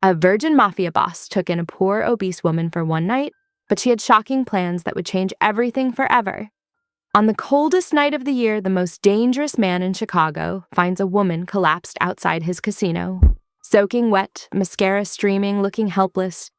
A virgin Mafia boss took in a poor, obese woman for one night, but she had shocking plans that would change everything forever. On the coldest night of the year, the most dangerous man in Chicago finds a woman collapsed outside his casino. Soaking wet, mascara streaming, looking helpless.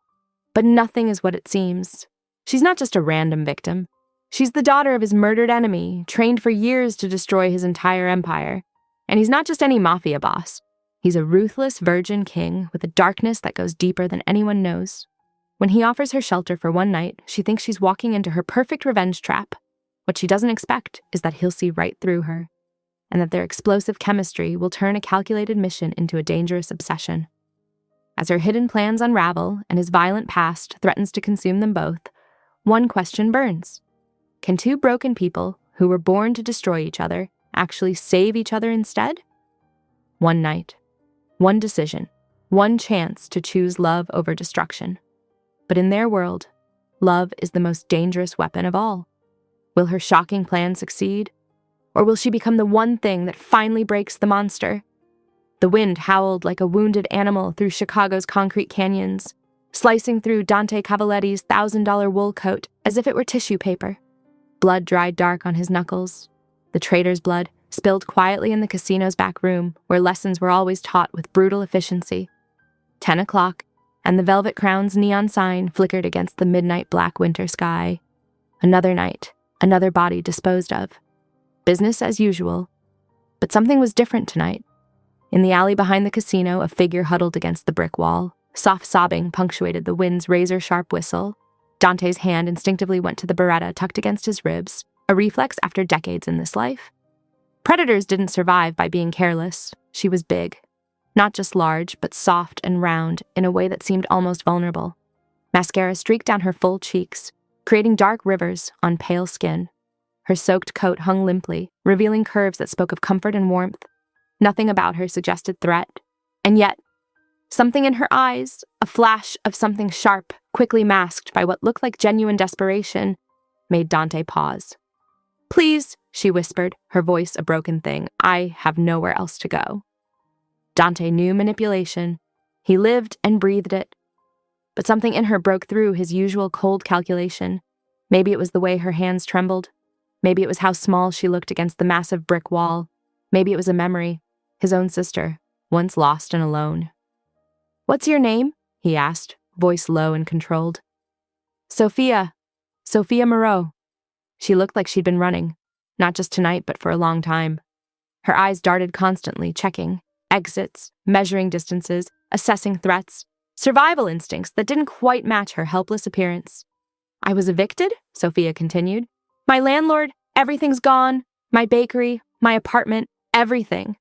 But nothing is what it seems. She's not just a random victim. She's the daughter of his murdered enemy, trained for years to destroy his entire empire. And he's not just any mafia boss. He's a ruthless virgin king with a darkness that goes deeper than anyone knows. When he offers her shelter for one night, she thinks she's walking into her perfect revenge trap. What she doesn't expect is that he'll see right through her, and that their explosive chemistry will turn a calculated mission into a dangerous obsession. As her hidden plans unravel and his violent past threatens to consume them both, one question burns. Can two broken people, who were born to destroy each other, actually save each other instead? One night, one decision, one chance to choose love over destruction. But in their world, love is the most dangerous weapon of all. Will her shocking plan succeed? Or will she become the one thing that finally breaks the monster? The wind howled like a wounded animal through Chicago's concrete canyons, slicing through Dante Cavalletti's $1,000 wool coat as if it were tissue paper. Blood dried dark on his knuckles. The traitor's blood spilled quietly in the casino's back room, where lessons were always taught with brutal efficiency. 10 o'clock, and the Velvet Crown's neon sign flickered against the midnight black winter sky. Another night, another body disposed of. Business as usual. But something was different tonight. In the alley behind the casino, a figure huddled against the brick wall. Soft sobbing punctuated the wind's razor-sharp whistle. Dante's hand instinctively went to the Beretta tucked against his ribs, a reflex after decades in this life. Predators didn't survive by being careless. She was big. Not just large, but soft and round in a way that seemed almost vulnerable. Mascara streaked down her full cheeks, creating dark rivers on pale skin. Her soaked coat hung limply, revealing curves that spoke of comfort and warmth. Nothing about her suggested threat. And yet, something in her eyes, a flash of something sharp, quickly masked by what looked like genuine desperation, made Dante pause. "Please," she whispered, her voice a broken thing. "I have nowhere else to go." Dante knew manipulation. He lived and breathed it. But something in her broke through his usual cold calculation. Maybe it was the way her hands trembled. Maybe it was how small she looked against the massive brick wall. Maybe it was a memory, his own sister, once lost and alone. "What's your name?" he asked, voice low and controlled. Sophia Moreau." She looked like she'd been running, not just tonight, but for a long time. Her eyes darted constantly, checking exits, measuring distances, assessing threats, survival instincts that didn't quite match her helpless appearance. "I was evicted," Sophia continued. "My landlord, everything's gone. My bakery, my apartment, everything."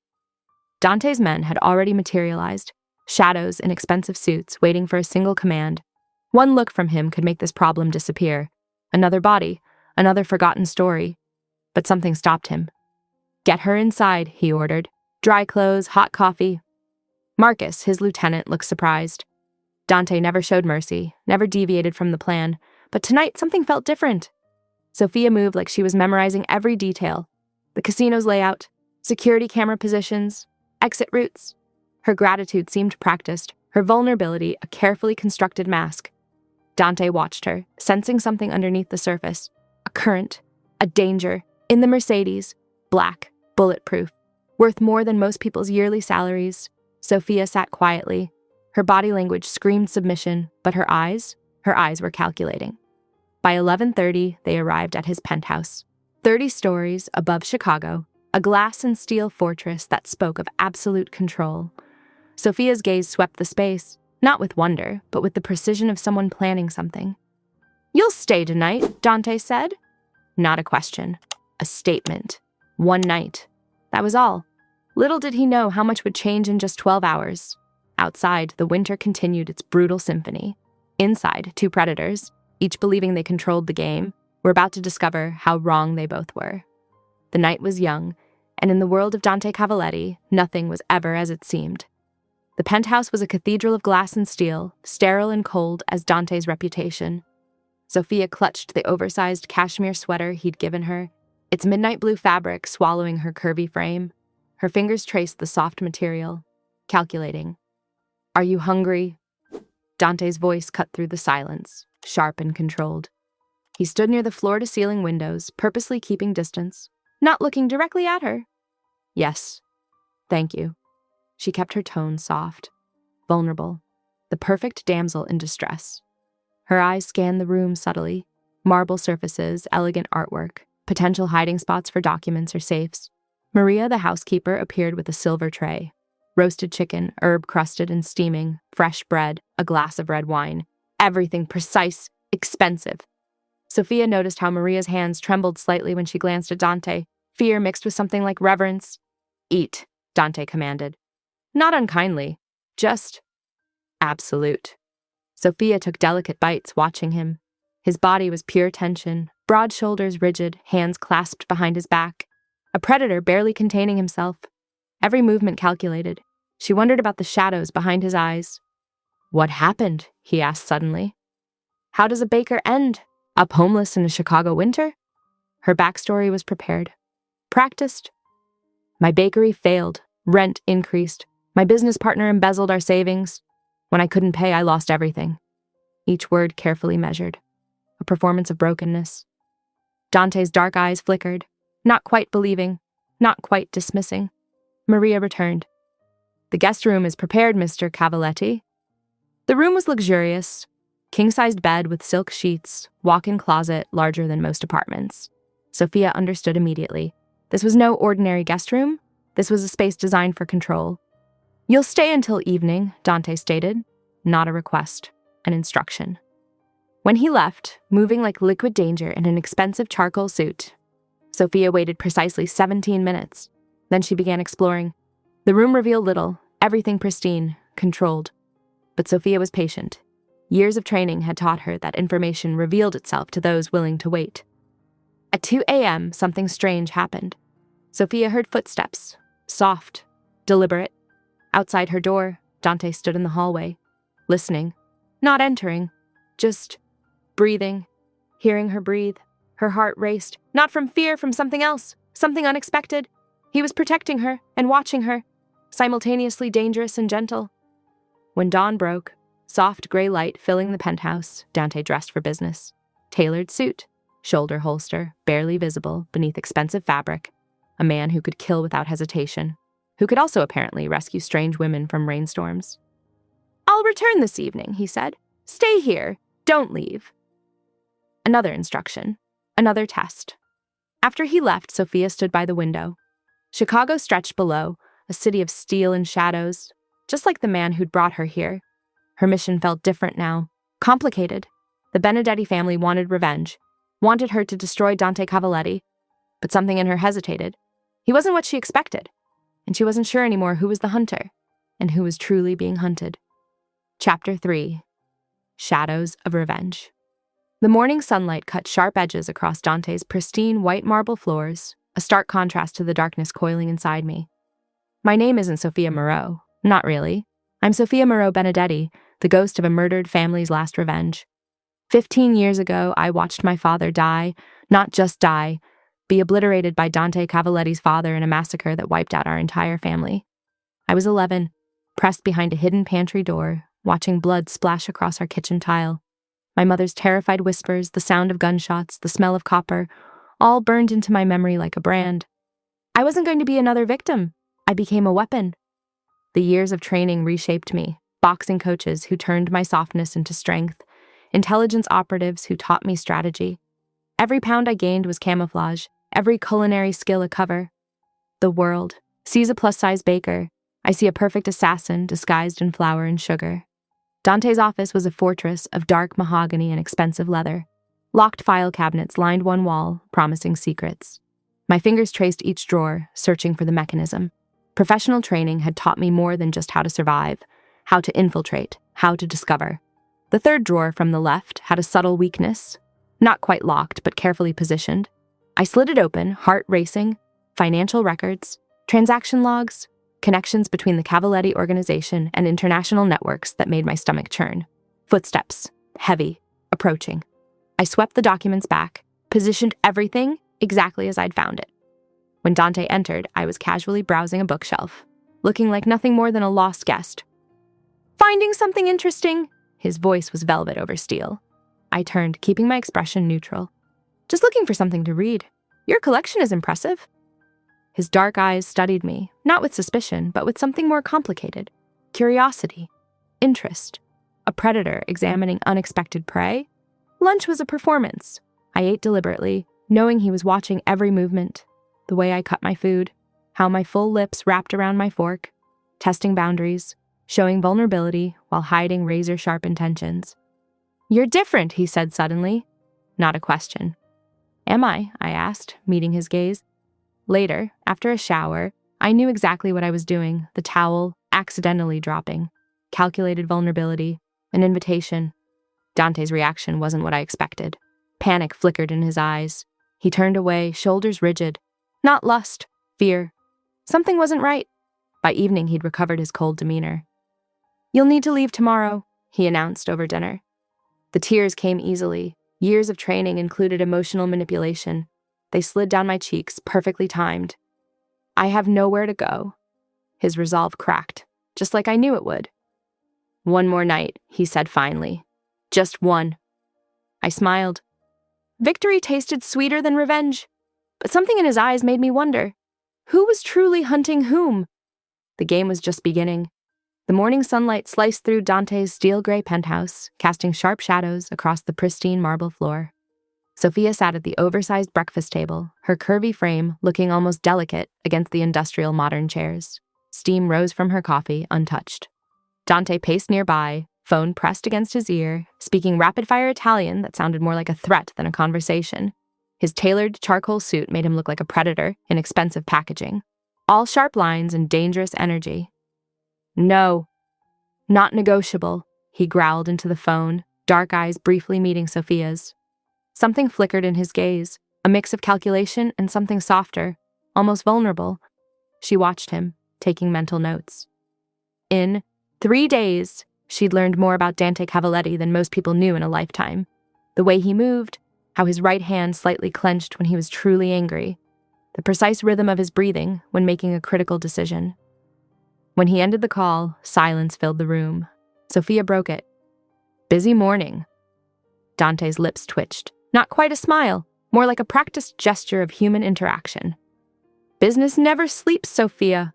Dante's men had already materialized, shadows in expensive suits waiting for a single command. One look from him could make this problem disappear. Another body, another forgotten story. But something stopped him. "Get her inside," he ordered. "Dry clothes, hot coffee." Marcus, his lieutenant, looked surprised. Dante never showed mercy, never deviated from the plan, but tonight something felt different. Sophia moved like she was memorizing every detail. The casino's layout, security camera positions, exit routes. Her gratitude seemed practiced, her vulnerability a carefully constructed mask. Dante watched her, sensing something underneath the surface. A current, a danger, in the Mercedes, black, bulletproof, worth more than most people's yearly salaries. Sophia sat quietly. Her body language screamed submission, but her eyes were calculating. By 11:30, they arrived at his penthouse. 30 stories above Chicago, a glass and steel fortress that spoke of absolute control. Sophia's gaze swept the space, not with wonder, but with the precision of someone planning something. "You'll stay tonight," Dante said. Not a question, a statement. One night. That was all. Little did he know how much would change in just 12 hours. Outside, the winter continued its brutal symphony. Inside, two predators, each believing they controlled the game, were about to discover how wrong they both were. The night was young, and in the world of Dante Cavalletti, nothing was ever as it seemed. The penthouse was a cathedral of glass and steel, sterile and cold as Dante's reputation. Sophia clutched the oversized cashmere sweater he'd given her, its midnight blue fabric swallowing her curvy frame. Her fingers traced the soft material, calculating. "Are you hungry?" Dante's voice cut through the silence, sharp and controlled. He stood near the floor-to-ceiling windows, purposely keeping distance, not looking directly at her. Yes, thank you. She kept her tone soft, vulnerable, the perfect damsel in distress. Her eyes scanned the room subtly, marble surfaces, elegant artwork, potential hiding spots for documents or safes. Maria, the housekeeper, appeared with a silver tray. Roasted chicken, herb-crusted and steaming, fresh bread, a glass of red wine. Everything precise, expensive. Sophia noticed how Maria's hands trembled slightly when she glanced at Dante, fear mixed with something like reverence. Eat, Dante commanded. Not unkindly, just absolute. Sophia took delicate bites, watching him. His body was pure tension, broad shoulders rigid, hands clasped behind his back. A predator barely containing himself. Every movement calculated. She wondered about the shadows behind his eyes. What happened? He asked suddenly. How does a baker end? Up homeless in a Chicago winter? Her backstory was prepared. Practiced. My bakery failed. Rent increased. My business partner embezzled our savings. When I couldn't pay, I lost everything. Each word carefully measured. A performance of brokenness. Dante's dark eyes flickered, not quite believing, not quite dismissing. Maria returned. The guest room is prepared, Mr. Cavalletti. The room was luxurious. King-sized bed with silk sheets, walk-in closet larger than most apartments. Sophia understood immediately. This was no ordinary guest room. This was a space designed for control. You'll stay until evening, Dante stated. Not a request, an instruction. When he left, moving like liquid danger in an expensive charcoal suit, Sophia waited precisely 17 minutes. Then she began exploring. The room revealed little, everything pristine, controlled. But Sophia was patient. Years of training had taught her that information revealed itself to those willing to wait. At 2 a.m., something strange happened. Sophia heard footsteps, soft, deliberate. Outside her door, Dante stood in the hallway, listening, not entering, just breathing, hearing her breathe. Her heart raced, not from fear, from something else, something unexpected. He was protecting her and watching her, simultaneously dangerous and gentle. When dawn broke, soft gray light filling the penthouse, Dante dressed for business. Tailored suit, shoulder holster, barely visible beneath expensive fabric. A man who could kill without hesitation, who could also apparently rescue strange women from rainstorms. I'll return this evening, he said. Stay here. Don't leave. Another instruction. Another test. After he left, Sophia stood by the window. Chicago stretched below, a city of steel and shadows, just like the man who'd brought her here. Her mission felt different now, complicated. The Benedetti family wanted revenge, wanted her to destroy Dante Cavalletti, but something in her hesitated. He wasn't what she expected, and she wasn't sure anymore who was the hunter and who was truly being hunted. Chapter 3. Shadows of Revenge. The morning sunlight cut sharp edges across Dante's pristine white marble floors, a stark contrast to the darkness coiling inside me. My name isn't Sophia Moreau. Not really. I'm Sophia Moreau Benedetti, the ghost of a murdered family's last revenge. 15 years ago, I watched my father die, not just die, be obliterated by Dante Cavalletti's father in a massacre that wiped out our entire family. I was 11, pressed behind a hidden pantry door, watching blood splash across our kitchen tile. My mother's terrified whispers, the sound of gunshots, the smell of copper, all burned into my memory like a brand. I wasn't going to be another victim. I became a weapon. The years of training reshaped me, boxing coaches who turned my softness into strength, intelligence operatives who taught me strategy. Every pound I gained was camouflage, every culinary skill a cover. The world sees a plus-size baker. I see a perfect assassin disguised in flour and sugar. Dante's office was a fortress of dark mahogany and expensive leather. Locked file cabinets lined one wall, promising secrets. My fingers traced each drawer, searching for the mechanism. Professional training had taught me more than just how to survive, how to infiltrate, how to discover. The third drawer from the left had a subtle weakness, not quite locked, but carefully positioned. I slid it open, heart racing, financial records, transaction logs, connections between the Cavalletti organization and international networks that made my stomach churn. Footsteps, heavy, approaching. I swept the documents back, positioned everything exactly as I'd found it. When Dante entered, I was casually browsing a bookshelf, looking like nothing more than a lost guest. Finding something interesting? His voice was velvet over steel. I turned, keeping my expression neutral. Just looking for something to read. Your collection is impressive. His dark eyes studied me, not with suspicion, but with something more complicated. Curiosity. Interest. A predator examining unexpected prey. Lunch was a performance. I ate deliberately, knowing he was watching every movement. The way I cut my food, how my full lips wrapped around my fork, testing boundaries, showing vulnerability while hiding razor-sharp intentions. You're different, he said suddenly. Not a question. Am I asked, meeting his gaze. Later, after a shower, I knew exactly what I was doing, the towel accidentally dropping. Calculated vulnerability, an invitation. Dante's reaction wasn't what I expected. Panic flickered in his eyes. He turned away, shoulders rigid. Not lust, fear. Something wasn't right. By evening, he'd recovered his cold demeanor. You'll need to leave tomorrow, he announced over dinner. The tears came easily. Years of training included emotional manipulation. They slid down my cheeks, perfectly timed. I have nowhere to go. His resolve cracked, just like I knew it would. One more night, he said finally. Just one. I smiled. Victory tasted sweeter than revenge, but something in his eyes made me wonder. Who was truly hunting whom? The game was just beginning. The morning sunlight sliced through Dante's steel-gray penthouse, casting sharp shadows across the pristine marble floor. Sophia sat at the oversized breakfast table, her curvy frame looking almost delicate against the industrial modern chairs. Steam rose from her coffee, untouched. Dante paced nearby, phone pressed against his ear, speaking rapid-fire Italian that sounded more like a threat than a conversation. His tailored charcoal suit made him look like a predator in expensive packaging. All sharp lines and dangerous energy. No. Not negotiable, he growled into the phone, dark eyes briefly meeting Sophia's. Something flickered in his gaze, a mix of calculation and something softer, almost vulnerable. She watched him, taking mental notes. In 3 days, she'd learned more about Dante Cavalletti than most people knew in a lifetime. The way he moved, how his right hand slightly clenched when he was truly angry, the precise rhythm of his breathing when making a critical decision. When he ended the call, silence filled the room. Sophia broke it. Busy morning. Dante's lips twitched. Not quite a smile, more like a practiced gesture of human interaction. Business never sleeps, Sophia.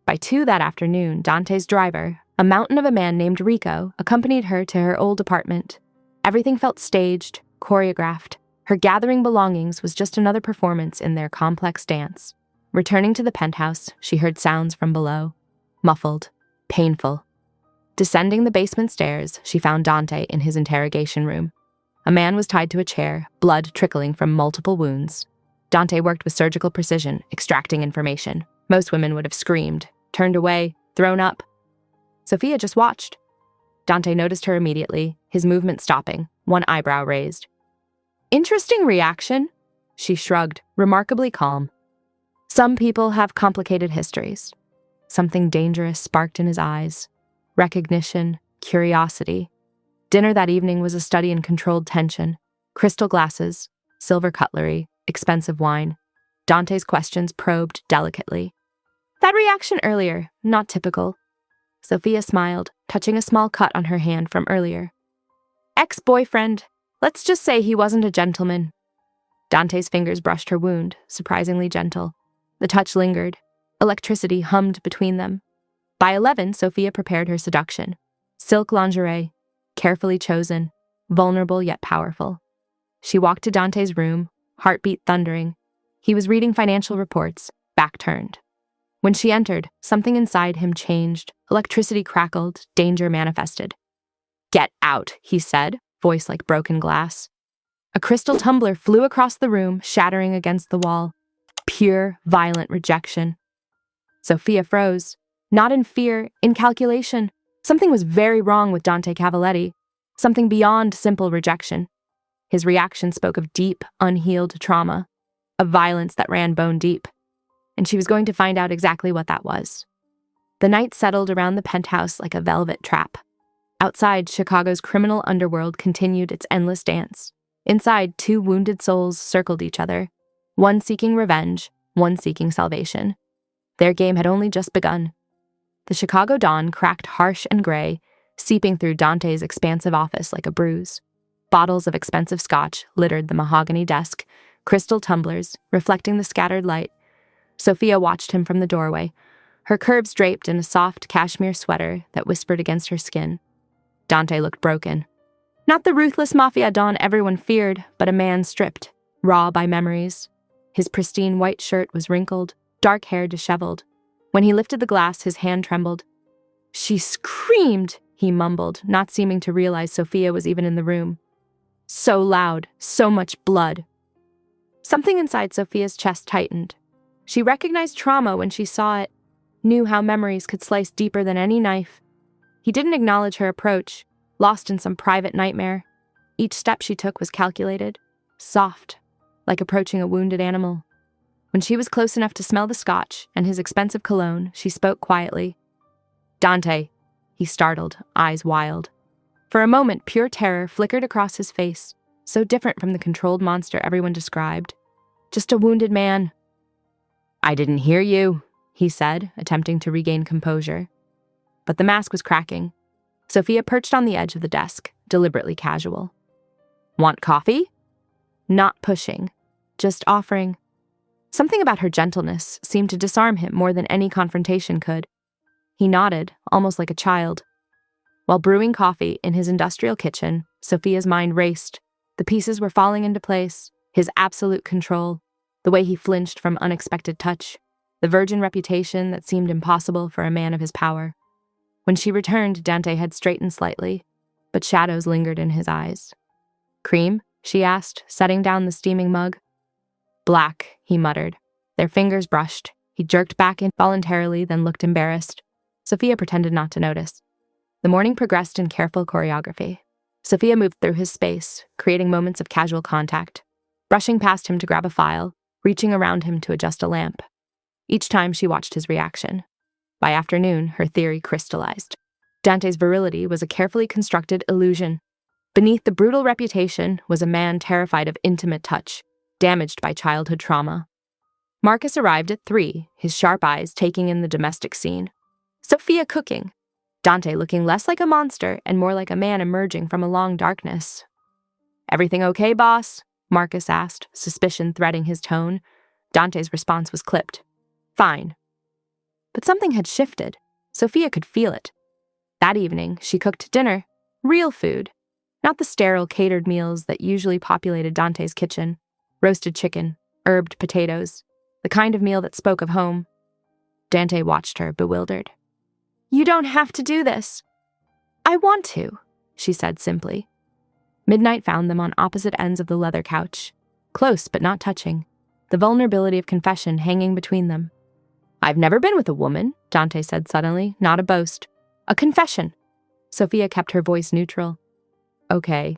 By 2 that afternoon, Dante's driver, a mountain of a man named Rico, accompanied her to her old apartment. Everything felt staged, choreographed. Her gathering belongings was just another performance in their complex dance. Returning to the penthouse, she heard sounds from below. Muffled, painful. Descending the basement stairs, she found Dante in his interrogation room. A man was tied to a chair, blood trickling from multiple wounds. Dante worked with surgical precision, extracting information. Most women would have screamed, turned away, thrown up. Sophia just watched. Dante noticed her immediately, his movement stopping, one eyebrow raised. Interesting reaction, she shrugged, remarkably calm. Some people have complicated histories. Something dangerous sparked in his eyes. Recognition, curiosity. Dinner that evening was a study in controlled tension. Crystal glasses, silver cutlery, expensive wine. Dante's questions probed delicately. That reaction earlier, not typical. Sophia smiled, touching a small cut on her hand from earlier. Ex-boyfriend. Let's just say he wasn't a gentleman. Dante's fingers brushed her wound, surprisingly gentle. The touch lingered. Electricity hummed between them. By 11, Sophia prepared her seduction. Silk lingerie, carefully chosen, vulnerable yet powerful. She walked to Dante's room, heartbeat thundering. He was reading financial reports, back turned. When she entered, something inside him changed. Electricity crackled, danger manifested. Get out, he said, voice like broken glass. A crystal tumbler flew across the room, shattering against the wall. Pure, violent rejection. Sophia froze. Not in fear, in calculation. Something was very wrong with Dante Cavalletti. Something beyond simple rejection. His reaction spoke of deep, unhealed trauma. Of violence that ran bone deep. And she was going to find out exactly what that was. The night settled around the penthouse like a velvet trap. Outside, Chicago's criminal underworld continued its endless dance. Inside, 2 wounded souls circled each other, one seeking revenge, one seeking salvation. Their game had only just begun. The Chicago dawn cracked harsh and gray, seeping through Dante's expansive office like a bruise. Bottles of expensive scotch littered the mahogany desk, crystal tumblers reflecting the scattered light. Sophia watched him from the doorway, her curves draped in a soft cashmere sweater that whispered against her skin. Dante looked broken. Not the ruthless Mafia Don everyone feared, but a man stripped, raw by memories. His pristine white shirt was wrinkled, dark hair disheveled. When he lifted the glass, his hand trembled. "She screamed," he mumbled, not seeming to realize Sophia was even in the room. So loud, so much blood. Something inside Sophia's chest tightened. She recognized trauma when she saw it, knew how memories could slice deeper than any knife. He didn't acknowledge her approach, lost in some private nightmare. Each step she took was calculated, soft, like approaching a wounded animal. When she was close enough to smell the scotch and his expensive cologne, she spoke quietly. "Dante," he startled, eyes wild. For a moment, pure terror flickered across his face, so different from the controlled monster everyone described. Just a wounded man. "I didn't hear you," he said, attempting to regain composure. But the mask was cracking. Sophia perched on the edge of the desk, deliberately casual. "Want coffee?" Not pushing, just offering. Something about her gentleness seemed to disarm him more than any confrontation could. He nodded, almost like a child. While brewing coffee in his industrial kitchen, Sophia's mind raced. The pieces were falling into place, his absolute control, the way he flinched from unexpected touch, the virgin reputation that seemed impossible for a man of his power. When she returned, Dante had straightened slightly, but shadows lingered in his eyes. "Cream?" she asked, setting down the steaming mug. "Black," he muttered. Their fingers brushed. He jerked back involuntarily, then looked embarrassed. Sophia pretended not to notice. The morning progressed in careful choreography. Sophia moved through his space, creating moments of casual contact, brushing past him to grab a file, reaching around him to adjust a lamp. Each time she watched his reaction. By afternoon, her theory crystallized. Dante's virility was a carefully constructed illusion. Beneath the brutal reputation was a man terrified of intimate touch, damaged by childhood trauma. Marcus arrived at 3, his sharp eyes taking in the domestic scene. Sophia cooking. Dante looking less like a monster and more like a man emerging from a long darkness. "Everything okay, boss?" Marcus asked, suspicion threading his tone. Dante's response was clipped. "Fine." But something had shifted. Sophia could feel it. That evening, she cooked dinner. Real food. Not the sterile catered meals that usually populated Dante's kitchen. Roasted chicken, herbed potatoes. The kind of meal that spoke of home. Dante watched her, bewildered. "You don't have to do this." "I want to," she said simply. Midnight found them on opposite ends of the leather couch. Close but not touching. The vulnerability of confession hanging between them. "I've never been with a woman," Dante said suddenly, not a boast. "A confession." Sophia kept her voice neutral. "Okay."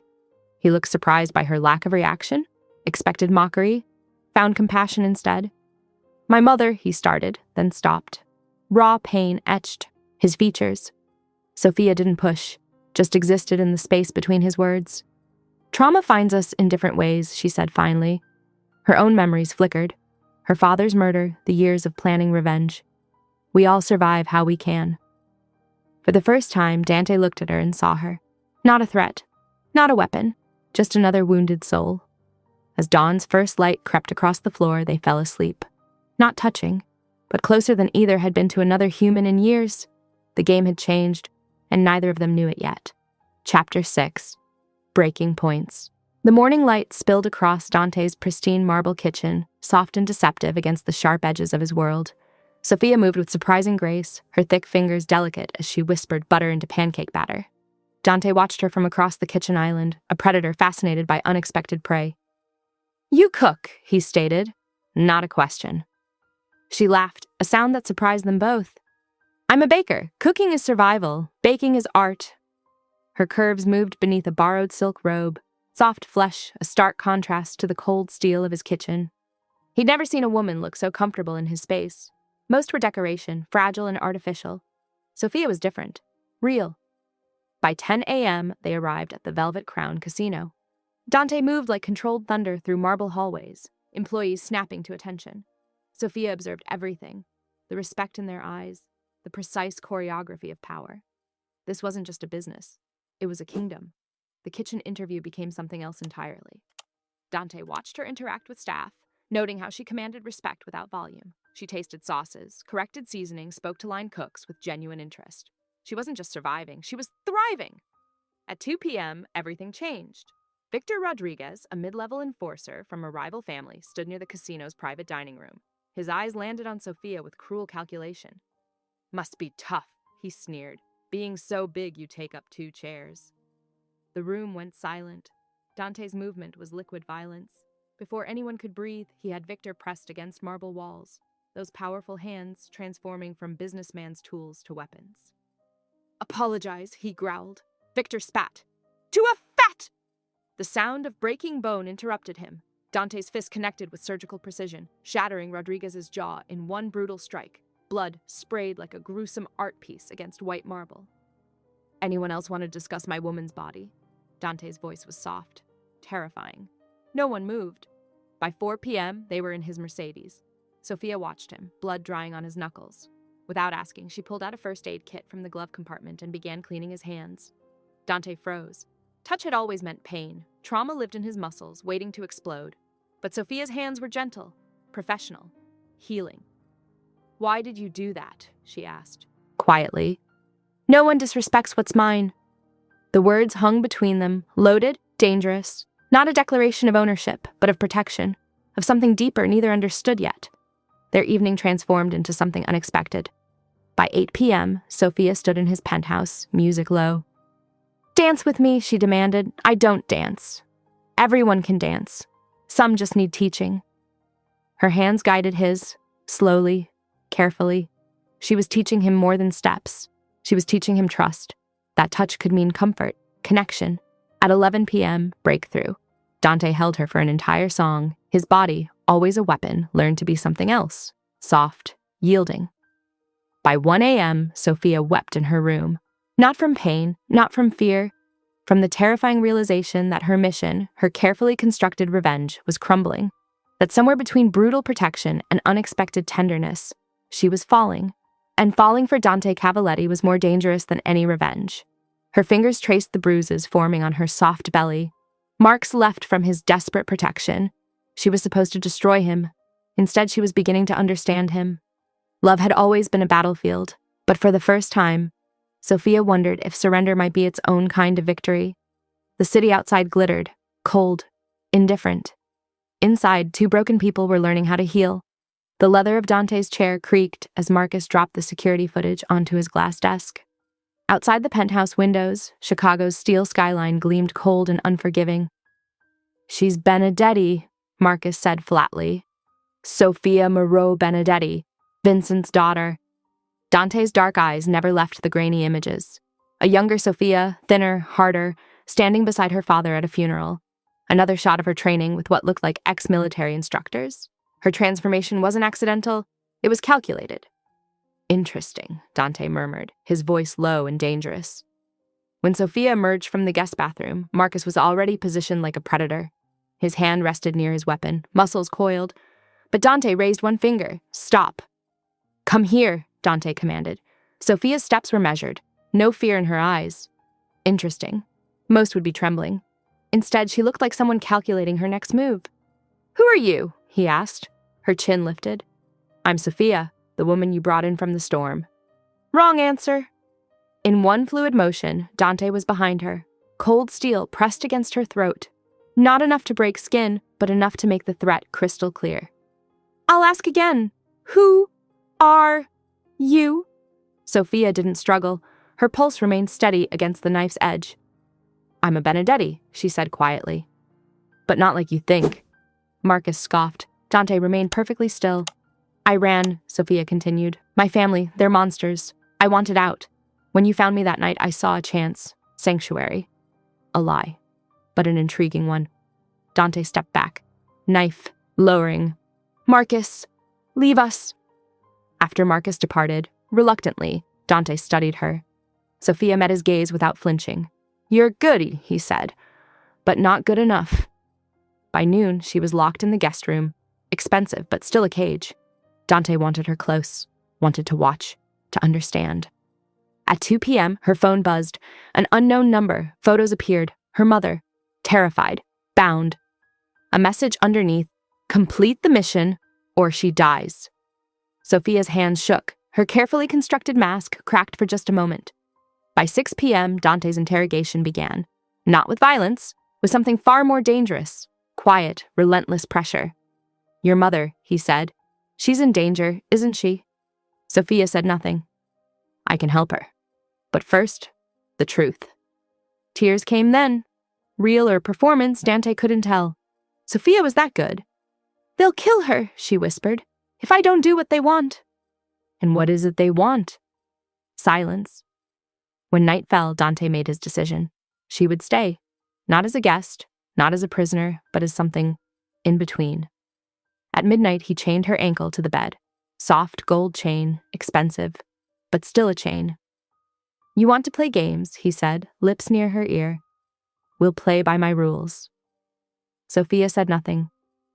He looked surprised by her lack of reaction, expected mockery, found compassion instead. "My mother," he started, then stopped. Raw pain etched his features. Sophia didn't push, just existed in the space between his words. "Trauma finds us in different ways," she said finally. Her own memories flickered. Her father's murder, the years of planning revenge. We all survive how we can. For the first time, Dante looked at her and saw her. Not a threat, not a weapon, just another wounded soul. As dawn's first light crept across the floor, they fell asleep. Not touching, but closer than either had been to another human in years. The game had changed, and neither of them knew it yet. Chapter 6. Breaking Points. The morning light spilled across Dante's pristine marble kitchen, soft and deceptive against the sharp edges of his world. Sophia moved with surprising grace, her thick fingers delicate as she whispered butter into pancake batter. Dante watched her from across the kitchen island, a predator fascinated by unexpected prey. "You cook," he stated. Not a question. She laughed, a sound that surprised them both. "I'm a baker. Cooking is survival. Baking is art." Her curves moved beneath a borrowed silk robe, soft flesh, a stark contrast to the cold steel of his kitchen. He'd never seen a woman look so comfortable in his space. Most were decoration, fragile and artificial. Sophia was different, real. By 10 a.m., they arrived at the Velvet Crown Casino. Dante moved like controlled thunder through marble hallways, employees snapping to attention. Sophia observed everything, the respect in their eyes, the precise choreography of power. This wasn't just a business. It was a kingdom. The kitchen interview became something else entirely. Dante watched her interact with staff, noting how she commanded respect without volume. She tasted sauces, corrected seasoning, spoke to line cooks with genuine interest. She wasn't just surviving, she was thriving. At 2 p.m., everything changed. Victor Rodriguez, a mid-level enforcer from a rival family, stood near the casino's private dining room. His eyes landed on Sophia with cruel calculation. "Must be tough," he sneered. "Being so big you take up 2 chairs." The room went silent. Dante's movement was liquid violence. Before anyone could breathe, he had Victor pressed against marble walls, those powerful hands transforming from businessman's tools to weapons. "Apologize," he growled. Victor spat. "To a fat!" The sound of breaking bone interrupted him. Dante's fist connected with surgical precision, shattering Rodriguez's jaw in one brutal strike. Blood sprayed like a gruesome art piece against white marble. "Anyone else want to discuss my woman's body?" Dante's voice was soft, terrifying. No one moved. By 4 p.m., they were in his Mercedes. Sophia watched him, blood drying on his knuckles. Without asking, she pulled out a first aid kit from the glove compartment and began cleaning his hands. Dante froze. Touch had always meant pain. Trauma lived in his muscles, waiting to explode. But Sophia's hands were gentle, professional, healing. "Why did you do that?" she asked, quietly. "No one disrespects what's mine." The words hung between them, loaded, dangerous, not a declaration of ownership, but of protection, of something deeper neither understood yet. Their evening transformed into something unexpected. By 8 p.m., Sophia stood in his penthouse, music low. "Dance with me," she demanded. "I don't dance. Everyone can dance. Some just need teaching." Her hands guided his, slowly, carefully. She was teaching him more than steps. She was teaching him trust. That touch could mean comfort, connection. At 11 p.m., breakthrough. Dante held her for an entire song. His body, always a weapon, learned to be something else. Soft, yielding. By 1 a.m., Sophia wept in her room. Not from pain, not from fear, from the terrifying realization that her mission, her carefully constructed revenge, was crumbling. That somewhere between brutal protection and unexpected tenderness, she was falling. And falling for Dante Cavalletti was more dangerous than any revenge. Her fingers traced the bruises forming on her soft belly, marks left from his desperate protection. She was supposed to destroy him. Instead, she was beginning to understand him. Love had always been a battlefield, but for the first time, Sophia wondered if surrender might be its own kind of victory. The city outside glittered, cold, indifferent. Inside, 2 broken people were learning how to heal. The leather of Dante's chair creaked as Marcus dropped the security footage onto his glass desk. Outside the penthouse windows, Chicago's steel skyline gleamed cold and unforgiving. "She's Benedetti," Marcus said flatly. "Sophia Moreau Benedetti, Vincent's daughter." Dante's dark eyes never left the grainy images. A younger Sophia, thinner, harder, standing beside her father at a funeral. Another shot of her training with what looked like ex-military instructors. Her transformation wasn't accidental, it was calculated. "Interesting," Dante murmured, his voice low and dangerous. When Sophia emerged from the guest bathroom, Marcus was already positioned like a predator. His hand rested near his weapon, muscles coiled. But Dante raised one finger. "Stop." "Come here," Dante commanded. Sophia's steps were measured, no fear in her eyes. Interesting. Most would be trembling. Instead, she looked like someone calculating her next move. "Who are you?" he asked, her chin lifted. "I'm Sophia, the woman you brought in from the storm." "Wrong answer." In one fluid motion, Dante was behind her, cold steel pressed against her throat. Not enough to break skin, but enough to make the threat crystal clear. "I'll ask again. Who are you?" Sophia didn't struggle. Her pulse remained steady against the knife's edge. "I'm a Benedetti," she said quietly. "But not like you think." Marcus scoffed. Dante remained perfectly still. "I ran," Sophia continued. "My family, they're monsters. I wanted out. When you found me that night, I saw a chance. Sanctuary. A lie. But an intriguing one." Dante stepped back, knife lowering. "Marcus, leave us." After Marcus departed, reluctantly, Dante studied her. Sophia met his gaze without flinching. "You're good," he said, "but not good enough." By noon, she was locked in the guest room. Expensive, but still a cage. Dante wanted her close, wanted to watch, to understand. At 2 p.m., her phone buzzed. An unknown number. Photos appeared. Her mother. Terrified. Bound. A message underneath. Complete the mission, or she dies. Sophia's hands shook. Her carefully constructed mask cracked for just a moment. By 6 p.m., Dante's interrogation began. Not with violence, with something far more dangerous. Quiet, relentless pressure. Your mother, he said. She's in danger, isn't she? Sophia said nothing. I can help her. But first, the truth. Tears came then. Real or performance, Dante couldn't tell. Sophia was that good. They'll kill her, she whispered, if I don't do what they want. And what is it they want? Silence. When night fell, Dante made his decision. She would stay. Not as a guest, not as a prisoner, but as something in between. At midnight, he chained her ankle to the bed. Soft gold chain, expensive, but still a chain. You want to play games, he said, lips near her ear. We'll play by my rules. Sophia said nothing,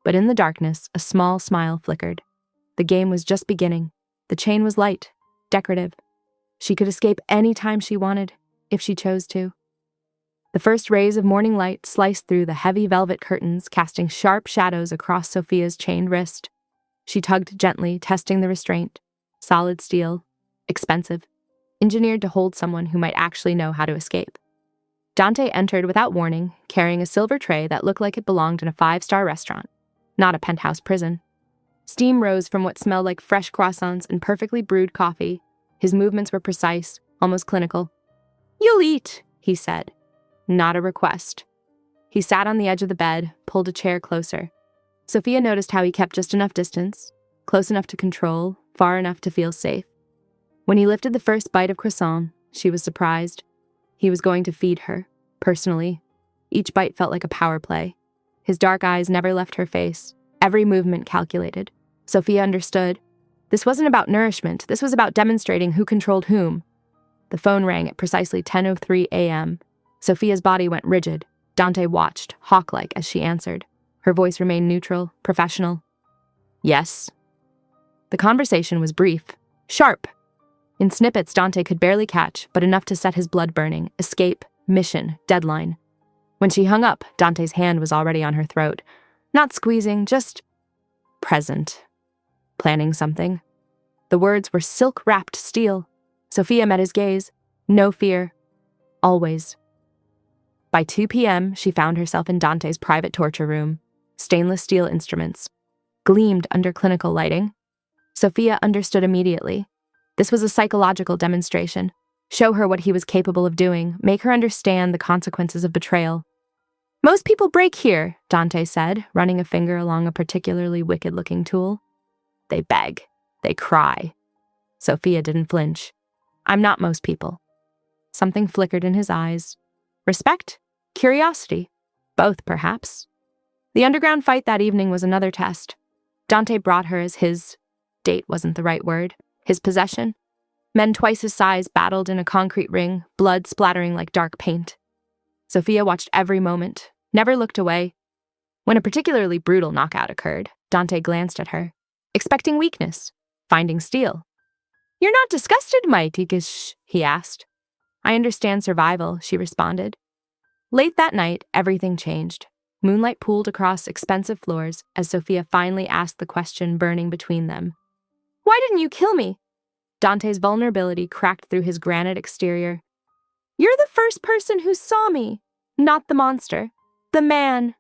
but in the darkness, a small smile flickered. The game was just beginning. The chain was light, decorative. She could escape any time she wanted, if she chose to. The first rays of morning light sliced through the heavy velvet curtains, casting sharp shadows across Sophia's chained wrist. She tugged gently, testing the restraint. Solid steel, expensive, engineered to hold someone who might actually know how to escape. Dante entered without warning, carrying a silver tray that looked like it belonged in a 5-star restaurant, not a penthouse prison. Steam rose from what smelled like fresh croissants and perfectly brewed coffee. His movements were precise, almost clinical. You'll eat, he said. Not a request. He sat on the edge of the bed, pulled a chair closer. Sophia noticed how he kept just enough distance, close enough to control, far enough to feel safe. When he lifted the first bite of croissant, she was surprised. He was going to feed her, personally. Each bite felt like a power play. His dark eyes never left her face, every movement calculated. Sophia understood. This wasn't about nourishment, this was about demonstrating who controlled whom. The phone rang at precisely 10:03 a.m. Sophia's body went rigid. Dante watched, hawk-like, as she answered. Her voice remained neutral, professional. Yes. The conversation was brief, sharp. In snippets Dante could barely catch, but enough to set his blood burning. Escape, mission, deadline. When she hung up, Dante's hand was already on her throat. Not squeezing, just present. Planning something. The words were silk-wrapped steel. Sophia met his gaze. No fear. Always. By 2 p.m., she found herself in Dante's private torture room. Stainless steel instruments. Gleamed under clinical lighting. Sophia understood immediately. This was a psychological demonstration. Show her what he was capable of doing. Make her understand the consequences of betrayal. Most people break here, Dante said, running a finger along a particularly wicked-looking tool. They beg. They cry. Sophia didn't flinch. I'm not most people. Something flickered in his eyes. Respect? Curiosity? Both, perhaps. The underground fight that evening was another test. Dante brought her as his date wasn't the right word. His possession. Men twice his size battled in a concrete ring, blood splattering like dark paint. Sophia watched every moment, never looked away. When a particularly brutal knockout occurred, Dante glanced at her, expecting weakness, finding steel. You're not disgusted, Maitikish, he asked. I understand survival, she responded. Late that night, everything changed. Moonlight pooled across expensive floors as Sophia finally asked the question burning between them. Why didn't you kill me? Dante's vulnerability cracked through his granite exterior. You're the first person who saw me, not the monster, the man.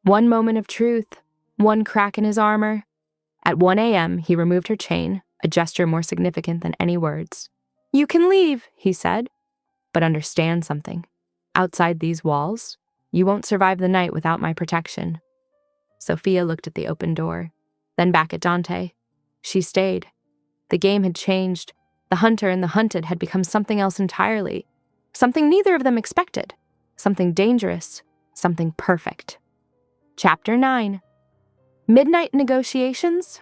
One moment of truth, one crack in his armor. At 1 a.m., he removed her chain, a gesture more significant than any words. You can leave, he said, but understand something. Outside these walls, you won't survive the night without my protection. Sophia looked at the open door, then back at Dante. She stayed. The game had changed. The hunter and the hunted had become something else entirely. Something neither of them expected. Something dangerous. Something perfect. Chapter 9. Midnight negotiations?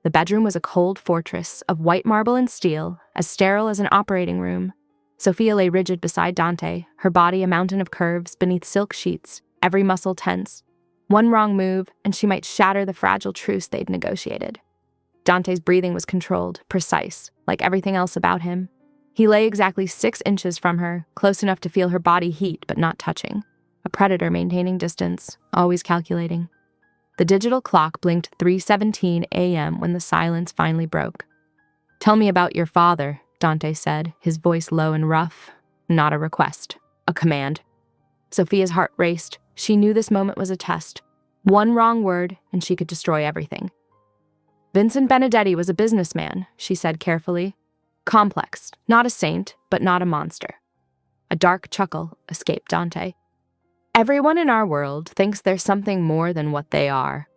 The bedroom was a cold fortress of white marble and steel, as sterile as an operating room. Sophia lay rigid beside Dante, her body a mountain of curves beneath silk sheets, every muscle tense. One wrong move, and she might shatter the fragile truce they'd negotiated. Dante's breathing was controlled, precise, like everything else about him. He lay exactly 6 inches from her, close enough to feel her body heat but not touching. A predator maintaining distance, always calculating. The digital clock blinked 3:17 a.m. when the silence finally broke. "Tell me about your father," Dante said, his voice low and rough. Not a request, a command. Sophia's heart raced. She knew this moment was a test. One wrong word, and she could destroy everything. "Vincent Benedetti was a businessman," she said carefully. "Complex, not a saint, but not a monster." A dark chuckle escaped Dante. "Everyone in our world thinks there's something more than what they are."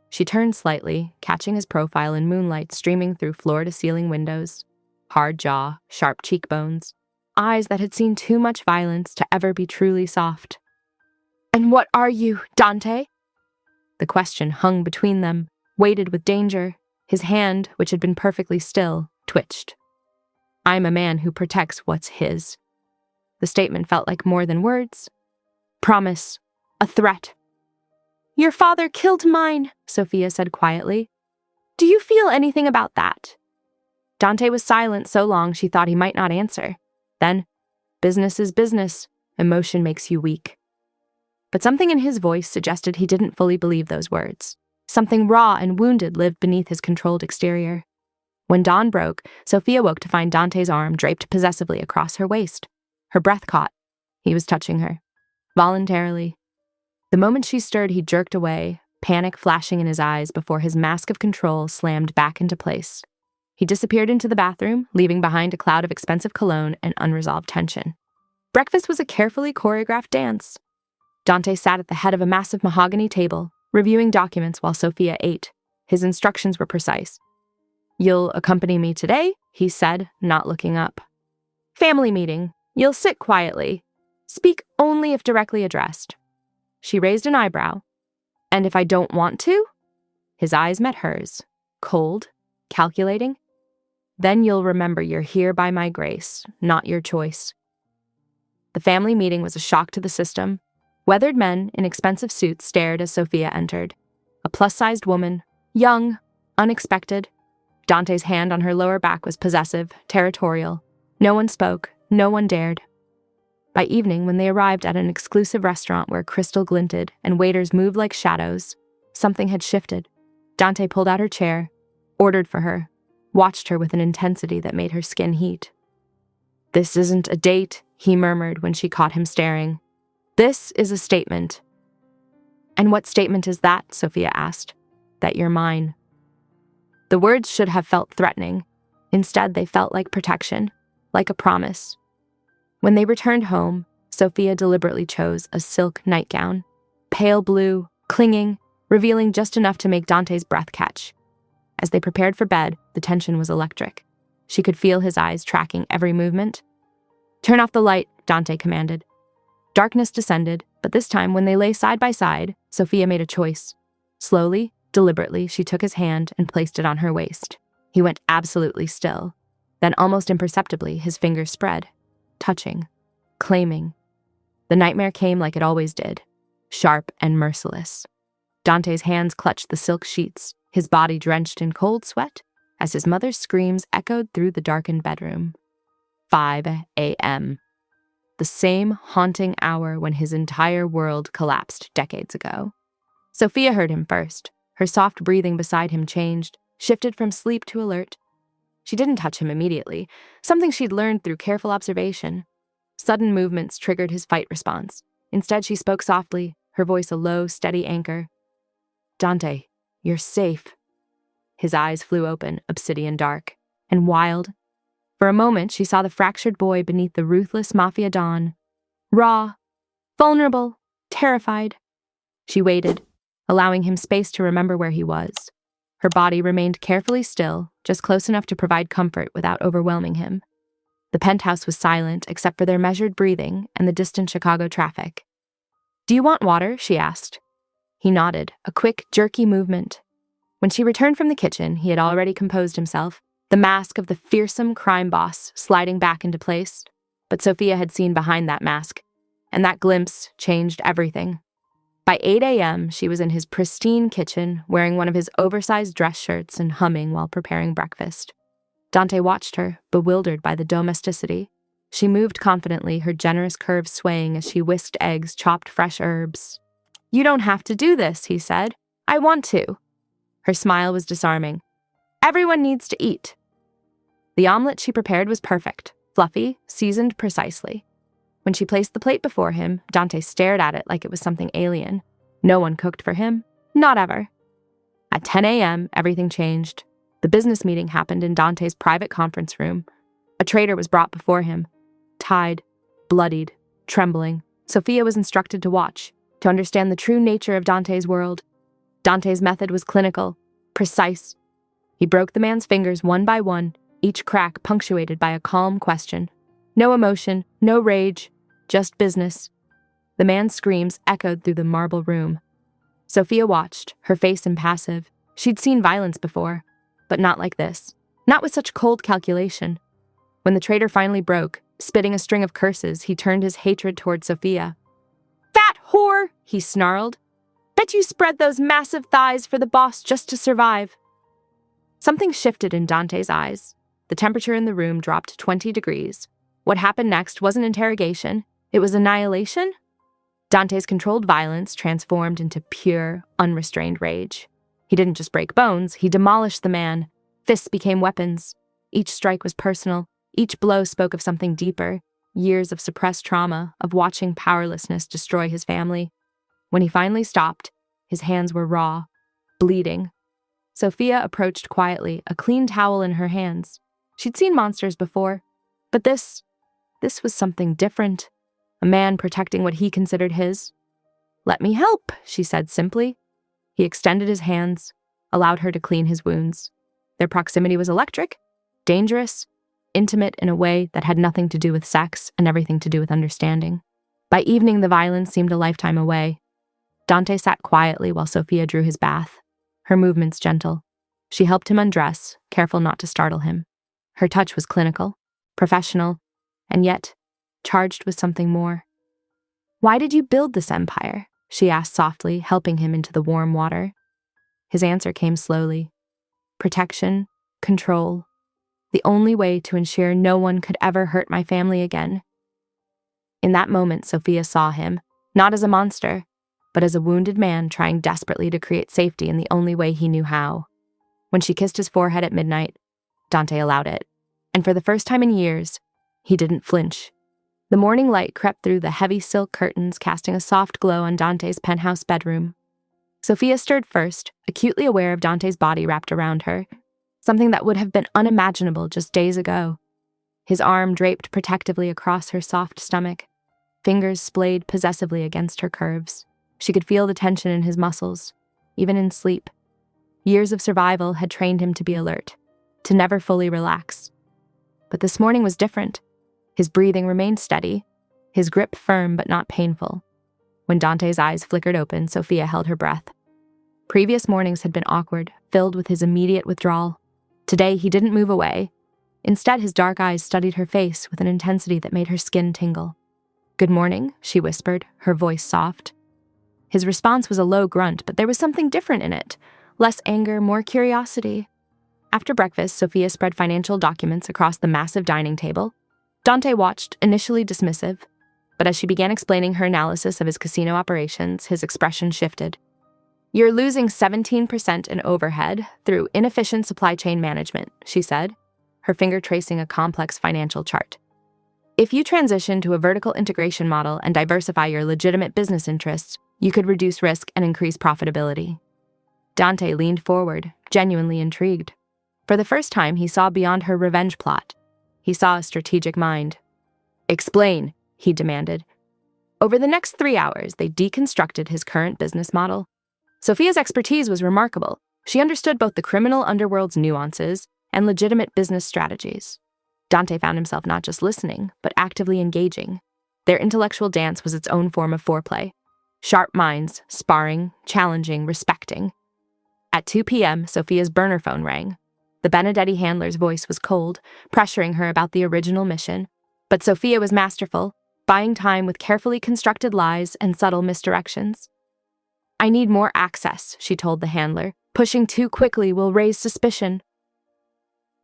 She turned slightly, catching his profile in moonlight streaming through floor-to-ceiling windows. Hard jaw, sharp cheekbones, eyes that had seen too much violence to ever be truly soft. "And what are you, Dante?" The question hung between them, weighted with danger. His hand, which had been perfectly still, twitched. "I'm a man who protects what's his." The statement felt like more than words. Promise. A threat. "Your father killed mine," Sophia said quietly. "Do you feel anything about that?" Dante was silent so long she thought he might not answer. Then, "Business is business. Emotion makes you weak." But something in his voice suggested he didn't fully believe those words. Something raw and wounded lived beneath his controlled exterior. When dawn broke, Sophia woke to find Dante's arm draped possessively across her waist. Her breath caught. He was touching her. Voluntarily. The moment she stirred, he jerked away, panic flashing in his eyes before his mask of control slammed back into place. He disappeared into the bathroom, leaving behind a cloud of expensive cologne and unresolved tension. Breakfast was a carefully choreographed dance. Dante sat at the head of a massive mahogany table, reviewing documents while Sophia ate. His instructions were precise. "You'll accompany me today," he said, not looking up. "Family meeting. You'll sit quietly. Speak only if directly addressed." She raised an eyebrow. "And if I don't want to?" His eyes met hers, cold, calculating. "Then you'll remember you're here by my grace, not your choice." The family meeting was a shock to the system. Weathered men in expensive suits stared as Sophia entered. A plus-sized woman, young, unexpected. Dante's hand on her lower back was possessive, territorial. No one spoke, no one dared. By evening, when they arrived at an exclusive restaurant where crystal glinted and waiters moved like shadows, something had shifted. Dante pulled out her chair, ordered for her, watched her with an intensity that made her skin heat. "This isn't a date," he murmured when she caught him staring. "This is a statement." "And what statement is that?" Sophia asked. "That you're mine." The words should have felt threatening. Instead, they felt like protection, like a promise. When they returned home, Sophia deliberately chose a silk nightgown, pale blue, clinging, revealing just enough to make Dante's breath catch. As they prepared for bed, the tension was electric. She could feel his eyes tracking every movement. "Turn off the light," Dante commanded. Darkness descended, but this time when they lay side by side, Sophia made a choice. Slowly, deliberately, she took his hand and placed it on her waist. He went absolutely still. Then almost imperceptibly, his fingers spread, touching, claiming. The nightmare came like it always did, sharp and merciless. Dante's hands clutched the silk sheets, his body drenched in cold sweat, as his mother's screams echoed through the darkened bedroom. 5 a.m. The same haunting hour when his entire world collapsed decades ago. Sophia heard him first. Her soft breathing beside him changed, shifted from sleep to alert. She didn't touch him immediately, something she'd learned through careful observation. Sudden movements triggered his fight response. Instead, she spoke softly, her voice a low, steady anchor. "Dante, you're safe." His eyes flew open, obsidian dark, and wild. For a moment, she saw the fractured boy beneath the ruthless Mafia dawn. Raw, vulnerable, terrified. She waited, allowing him space to remember where he was. Her body remained carefully still, just close enough to provide comfort without overwhelming him. The penthouse was silent except for their measured breathing and the distant Chicago traffic. "Do you want water?" she asked. He nodded, a quick, jerky movement. When she returned from the kitchen, he had already composed himself, the mask of the fearsome crime boss sliding back into place. But Sophia had seen behind that mask, and that glimpse changed everything. By 8 a.m., she was in his pristine kitchen, wearing one of his oversized dress shirts and humming while preparing breakfast. Dante watched her, bewildered by the domesticity. She moved confidently, her generous curves swaying as she whisked eggs, chopped fresh herbs. "You don't have to do this," he said. "I want to." Her smile was disarming. "Everyone needs to eat." The omelet she prepared was perfect, fluffy, seasoned precisely. When she placed the plate before him, Dante stared at it like it was something alien. No one cooked for him. Not ever. At 10 a.m., everything changed. The business meeting happened in Dante's private conference room. A traitor was brought before him. Tied, bloodied, trembling, Sophia was instructed to watch, to understand the true nature of Dante's world. Dante's method was clinical, precise. He broke the man's fingers one by one, each crack punctuated by a calm question. No emotion, no rage, just business. The man's screams echoed through the marble room. Sophia watched, her face impassive. She'd seen violence before, but not like this. Not with such cold calculation. When the traitor finally broke, spitting a string of curses, he turned his hatred toward Sophia. "Fat whore!" he snarled. "Bet you spread those massive thighs for the boss just to survive." Something shifted in Dante's eyes. The temperature in the room dropped 20 degrees. What happened next wasn't interrogation. It was annihilation. Dante's controlled violence transformed into pure, unrestrained rage. He didn't just break bones, he demolished the man. Fists became weapons. Each strike was personal. Each blow spoke of something deeper, years of suppressed trauma, of watching powerlessness destroy his family. When he finally stopped, his hands were raw, bleeding. Sophia approached quietly, a clean towel in her hands. She'd seen monsters before, but this was something different. A man protecting what he considered his. "Let me help," she said simply. He extended his hands, allowed her to clean his wounds. Their proximity was electric, dangerous, intimate in a way that had nothing to do with sex and everything to do with understanding. By evening, the violence seemed a lifetime away. Dante sat quietly while Sophia drew his bath, her movements gentle. She helped him undress, careful not to startle him. Her touch was clinical, professional, and yet charged with something more. "Why did you build this empire?" she asked softly, helping him into the warm water. His answer came slowly. Protection, control. The only way to ensure no one could ever hurt my family again. In that moment, Sophia saw him, not as a monster, but as a wounded man trying desperately to create safety in the only way he knew how. When she kissed his forehead at midnight, Dante allowed it. And for the first time in years, he didn't flinch. The morning light crept through the heavy silk curtains, casting a soft glow on Dante's penthouse bedroom. Sophia stirred first, acutely aware of Dante's body wrapped around her, something that would have been unimaginable just days ago. His arm draped protectively across her soft stomach, fingers splayed possessively against her curves. She could feel the tension in his muscles, even in sleep. Years of survival had trained him to be alert, to never fully relax. But this morning was different. His breathing remained steady, his grip firm but not painful. When Dante's eyes flickered open, Sophia held her breath. Previous mornings had been awkward, filled with his immediate withdrawal. Today, he didn't move away. Instead, his dark eyes studied her face with an intensity that made her skin tingle. "Good morning," she whispered, her voice soft. His response was a low grunt, but there was something different in it. Less anger, more curiosity. After breakfast, Sophia spread financial documents across the massive dining table. Dante watched, initially dismissive, but as she began explaining her analysis of his casino operations, his expression shifted. "You're losing 17% in overhead through inefficient supply chain management," she said, her finger tracing a complex financial chart. "If you transition to a vertical integration model and diversify your legitimate business interests, you could reduce risk and increase profitability." Dante leaned forward, genuinely intrigued. For the first time, he saw beyond her revenge plot. He saw a strategic mind. "Explain," he demanded. Over the next 3 hours, they deconstructed his current business model. Sophia's expertise was remarkable. She understood both the criminal underworld's nuances and legitimate business strategies. Dante found himself not just listening, but actively engaging. Their intellectual dance was its own form of foreplay. Sharp minds, sparring, challenging, respecting. At 2 p.m., Sophia's burner phone rang. The Benedetti handler's voice was cold, pressuring her about the original mission. But Sophia was masterful, buying time with carefully constructed lies and subtle misdirections. "I need more access," she told the handler. "Pushing too quickly will raise suspicion."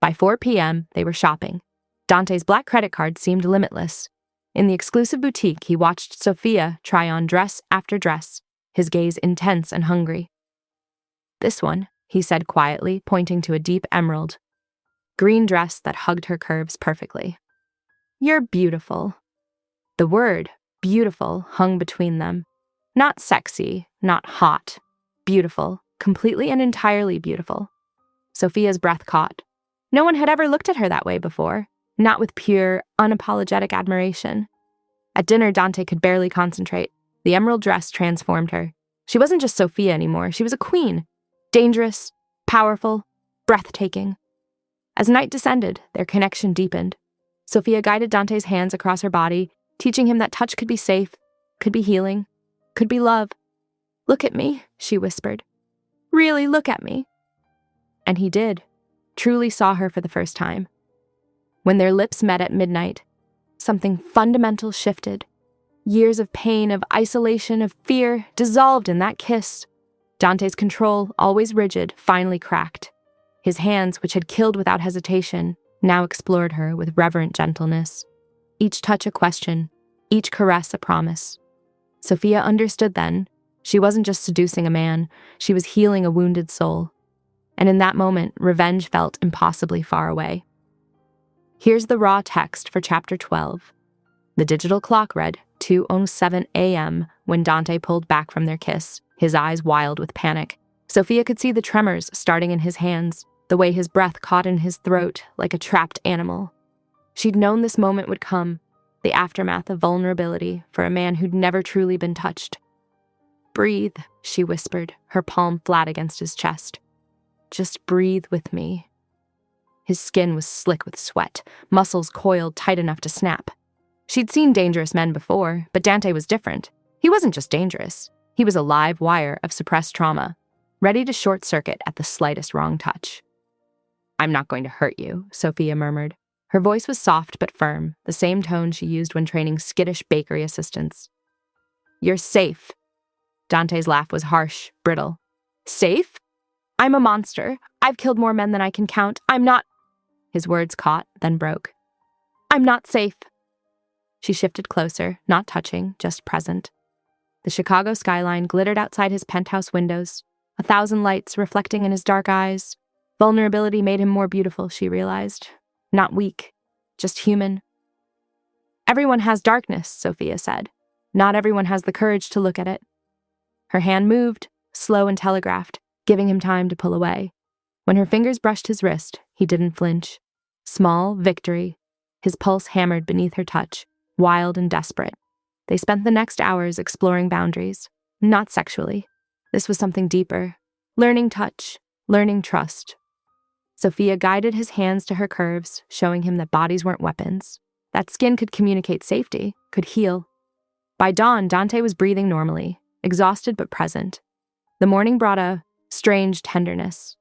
By 4 p.m., they were shopping. Dante's black credit card seemed limitless. In the exclusive boutique, he watched Sophia try on dress after dress, his gaze intense and hungry. "This one," he said quietly, pointing to a deep emerald green dress that hugged her curves perfectly. "You're beautiful." The word, beautiful, hung between them. Not sexy, not hot. Beautiful, completely and entirely beautiful. Sophia's breath caught. No one had ever looked at her that way before, not with pure, unapologetic admiration. At dinner, Dante could barely concentrate. The emerald dress transformed her. She wasn't just Sophia anymore, she was a queen. Dangerous, powerful, breathtaking. As night descended, their connection deepened. Sophia guided Dante's hands across her body, teaching him that touch could be safe, could be healing, could be love. "Look at me," she whispered. "Really look at me." And he did, truly saw her for the first time. When their lips met at midnight, something fundamental shifted. Years of pain, of isolation, of fear dissolved in that kiss. Dante's control, always rigid, finally cracked. His hands, which had killed without hesitation, now explored her with reverent gentleness. Each touch a question, each caress a promise. Sophia understood then. She wasn't just seducing a man, she was healing a wounded soul. And in that moment, revenge felt impossibly far away. Here's the raw text for chapter 12. The digital clock read 2:07 a.m. when Dante pulled back from their kiss, his eyes wild with panic. Sophia could see the tremors starting in his hands, the way his breath caught in his throat like a trapped animal. She'd known this moment would come, the aftermath of vulnerability for a man who'd never truly been touched. "Breathe," she whispered, her palm flat against his chest. "Just breathe with me." His skin was slick with sweat, muscles coiled tight enough to snap. She'd seen dangerous men before, but Dante was different. He wasn't just dangerous. He was a live wire of suppressed trauma, ready to short-circuit at the slightest wrong touch. "I'm not going to hurt you," Sophia murmured. Her voice was soft but firm, the same tone she used when training skittish bakery assistants. "You're safe." Dante's laugh was harsh, brittle. "Safe? I'm a monster. I've killed more men than I can count. I'm not—" His words caught, then broke. "I'm not safe." She shifted closer, not touching, just present. The Chicago skyline glittered outside his penthouse windows, 1,000 lights reflecting in his dark eyes. Vulnerability made him more beautiful, she realized. Not weak, just human. "Everyone has darkness," Sophia said. "Not everyone has the courage to look at it." Her hand moved, slow and telegraphed, giving him time to pull away. When her fingers brushed his wrist, he didn't flinch. Small victory. His pulse hammered beneath her touch, wild and desperate. They spent the next hours exploring boundaries, not sexually. This was something deeper. Learning touch, learning trust. Sophia guided his hands to her curves, showing him that bodies weren't weapons. That skin could communicate safety, could heal. By dawn, Dante was breathing normally, exhausted but present. The morning brought a strange tenderness.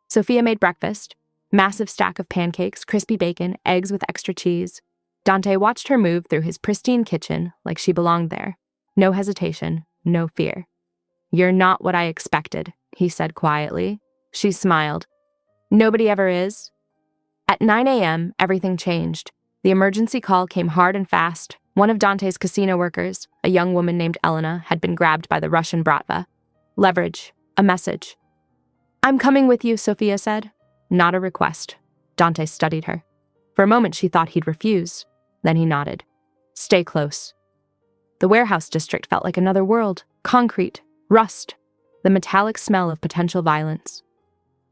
Sophia made breakfast, massive stack of pancakes, crispy bacon, eggs with extra cheese. Dante watched her move through his pristine kitchen like she belonged there. No hesitation, no fear. "You're not what I expected," he said quietly. She smiled. "Nobody ever is." At 9 a.m., everything changed. The emergency call came hard and fast. One of Dante's casino workers, a young woman named Elena, had been grabbed by the Russian Bratva. Leverage, a message. "I'm coming with you," Sophia said. Not a request. Dante studied her. For a moment, she thought he'd refuse. Then he nodded. "Stay close." The warehouse district felt like another world. Concrete, rust, the metallic smell of potential violence.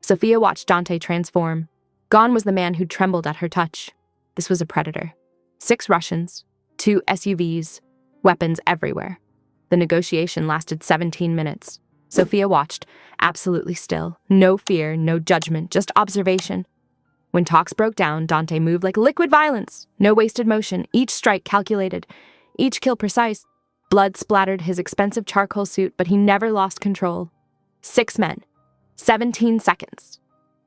Sophia watched Dante transform. Gone was the man who'd trembled at her touch. This was a predator. 6 Russians, 2 SUVs, weapons everywhere. The negotiation lasted 17 minutes. Sophia watched, absolutely still. No fear, no judgment, just observation. When talks broke down, Dante moved like liquid violence. No wasted motion, each strike calculated, each kill precise. Blood splattered his expensive charcoal suit, but he never lost control. 6 men. 17 seconds.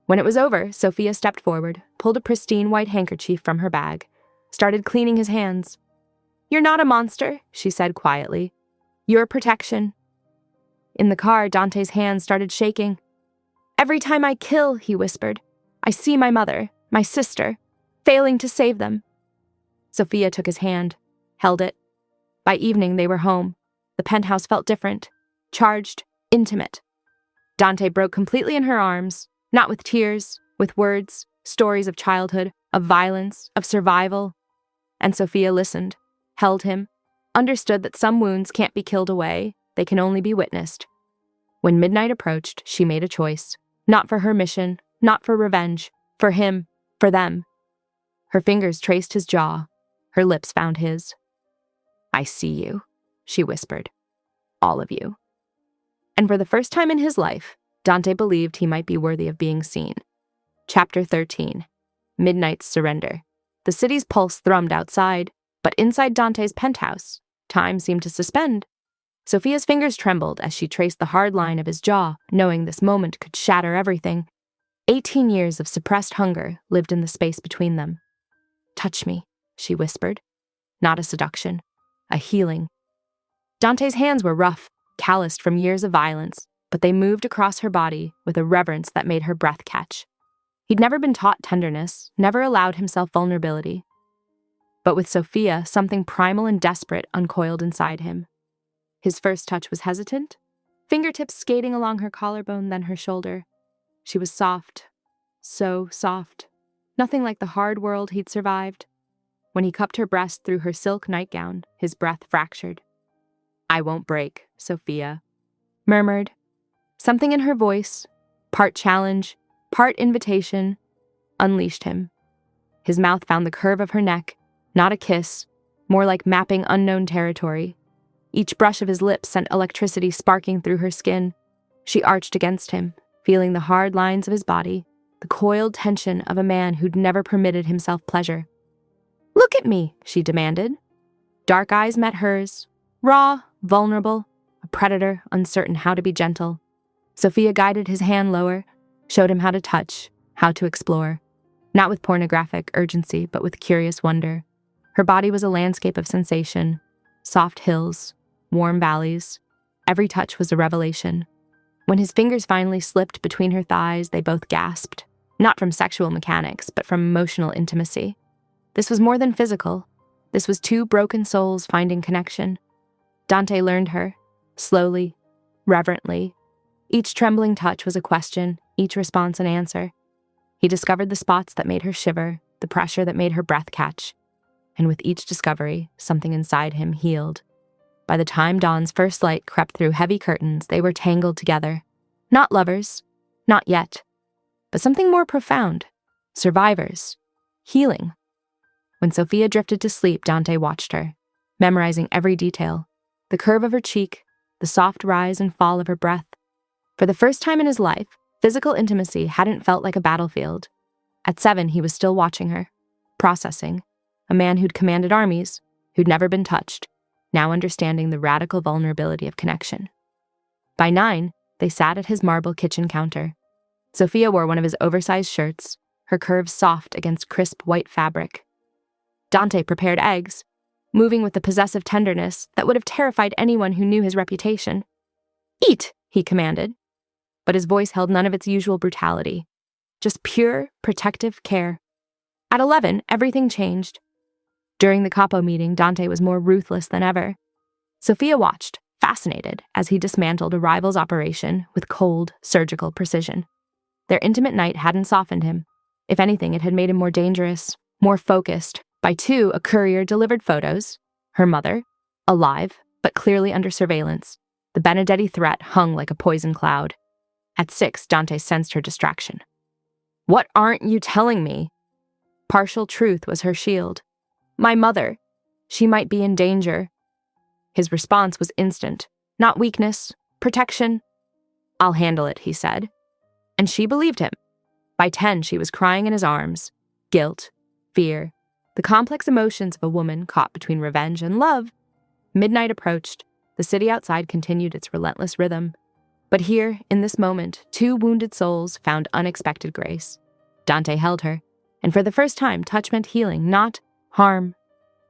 When it was over, Sophia stepped forward, pulled a pristine white handkerchief from her bag, started cleaning his hands. "You're not a monster," she said quietly. "You're protection." In the car, Dante's hands started shaking. "Every time I kill," he whispered, "I see my mother, My sister, failing to save them. Sophia took his hand, held it. By evening, they were home. The penthouse felt different, charged, intimate. Dante broke completely in her arms, not with tears, with words, stories of childhood, of violence, of survival. And Sophia listened, held him, understood that some wounds can't be killed away, they can only be witnessed. When midnight approached, she made a choice, not for her mission, not for revenge, for him, for them. Her fingers traced his jaw, her lips found his. I see you, she whispered. All of you. And for the first time in his life, Dante believed he might be worthy of being seen. Chapter 13. Midnight's Surrender. The city's pulse thrummed outside, but inside Dante's penthouse, time seemed to suspend. Sophia's fingers trembled as she traced the hard line of his jaw, knowing this moment could shatter everything. 18 years of suppressed hunger lived in the space between them. Touch me, she whispered. Not a seduction, a healing. Dante's hands were rough, calloused from years of violence, but they moved across her body with a reverence that made her breath catch. He'd never been taught tenderness, never allowed himself vulnerability. But with Sophia, something primal and desperate uncoiled inside him. His first touch was hesitant, fingertips skating along her collarbone, then her shoulder. She was soft, so soft, nothing like the hard world he'd survived. When he cupped her breast through her silk nightgown, his breath fractured. I won't break, Sophia murmured. Something in her voice, part challenge, part invitation, unleashed him. His mouth found the curve of her neck, not a kiss, more like mapping unknown territory. Each brush of his lips sent electricity sparking through her skin. She arched against him, feeling the hard lines of his body, the coiled tension of a man who'd never permitted himself pleasure. Look at me, she demanded. Dark eyes met hers, raw, vulnerable, a predator uncertain how to be gentle. Sophia guided his hand lower, showed him how to touch, how to explore, not with pornographic urgency, but with curious wonder. Her body was a landscape of sensation, soft hills, warm valleys. Every touch was a revelation. When his fingers finally slipped between her thighs, they both gasped, not from sexual mechanics, but from emotional intimacy. This was more than physical. This was two broken souls finding connection. Dante learned her, slowly, reverently. Each trembling touch was a question, each response an answer. He discovered the spots that made her shiver, the pressure that made her breath catch. And with each discovery, something inside him healed. By the time dawn's first light crept through heavy curtains, they were tangled together. Not lovers, not yet, but something more profound. Survivors. Healing. When Sophia drifted to sleep, Dante watched her, memorizing every detail. The curve of her cheek, the soft rise and fall of her breath. For the first time in his life, physical intimacy hadn't felt like a battlefield. At 7, he was still watching her, processing. A man who'd commanded armies, who'd never been touched, now understanding the radical vulnerability of connection. By 9, they sat at his marble kitchen counter. Sophia wore one of his oversized shirts, her curves soft against crisp white fabric. Dante prepared eggs, moving with the possessive tenderness that would have terrified anyone who knew his reputation. Eat, he commanded. But his voice held none of its usual brutality, just pure, protective care. At 11, everything changed. During the capo meeting, Dante was more ruthless than ever. Sophia watched, fascinated, as he dismantled a rival's operation with cold, surgical precision. Their intimate night hadn't softened him. If anything, it had made him more dangerous, more focused. By 2, a courier delivered photos. Her mother, alive, but clearly under surveillance. The Benedetti threat hung like a poison cloud. At 6, Dante sensed her distraction. What aren't you telling me? Partial truth was her shield. My mother. She might be in danger. His response was instant. Not weakness, protection. I'll handle it, he said. And she believed him. By 10, she was crying in his arms. Guilt, fear, the complex emotions of a woman caught between revenge and love. Midnight approached. The city outside continued its relentless rhythm. But here, in this moment, 2 wounded souls found unexpected grace. Dante held her, and for the first time, touch meant healing, not harm.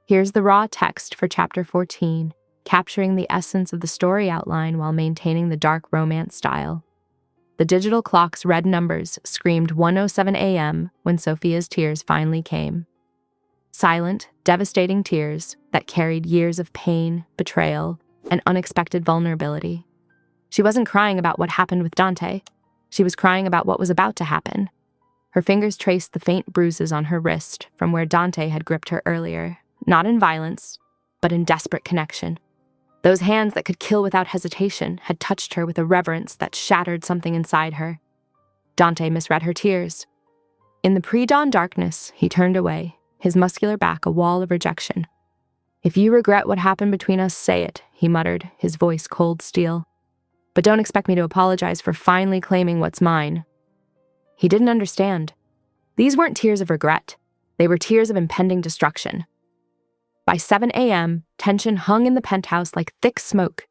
Here's the raw text for Chapter 14, capturing the essence of the story outline while maintaining the dark romance style. The digital clock's red numbers screamed 1:07 a.m. when Sophia's tears finally came. Silent, devastating tears that carried years of pain, betrayal, and unexpected vulnerability. She wasn't crying about what happened with Dante. She was crying about what was about to happen. Her fingers traced the faint bruises on her wrist from where Dante had gripped her earlier, not in violence, but in desperate connection. Those hands that could kill without hesitation had touched her with a reverence that shattered something inside her. Dante misread her tears. In the pre-dawn darkness, he turned away, his muscular back a wall of rejection. "If you regret what happened between us, say it," he muttered, his voice cold steel. "But don't expect me to apologize for finally claiming what's mine." He didn't understand. These weren't tears of regret. They were tears of impending destruction. By 7 a.m., tension hung in the penthouse like thick smoke.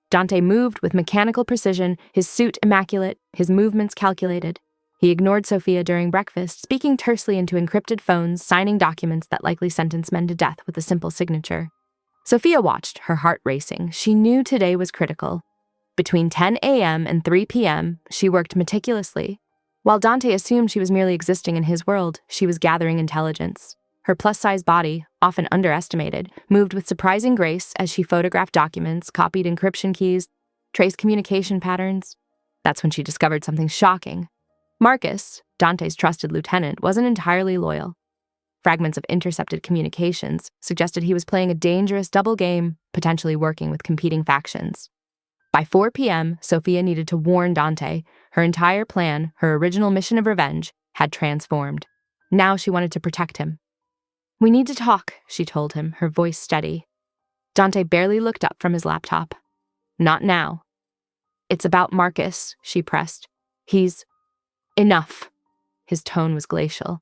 Dante moved with mechanical precision, his suit immaculate, his movements calculated. He ignored Sophia during breakfast, speaking tersely into encrypted phones, signing documents that likely sentenced men to death with a simple signature. Sophia watched, her heart racing. She knew today was critical. Between 10 a.m. and 3 p.m., she worked meticulously. While Dante assumed she was merely existing in his world, she was gathering intelligence. Her plus-size body, often underestimated, moved with surprising grace as she photographed documents, copied encryption keys, traced communication patterns. That's when she discovered something shocking. Marcus, Dante's trusted lieutenant, wasn't entirely loyal. Fragments of intercepted communications suggested he was playing a dangerous double game, potentially working with competing factions. By 4 p.m., Sophia needed to warn Dante. Her entire plan, her original mission of revenge, had transformed. Now she wanted to protect him. "We need to talk," she told him, her voice steady. Dante barely looked up from his laptop. "Not now." "It's about Marcus," she pressed. "He's..." "Enough." His tone was glacial.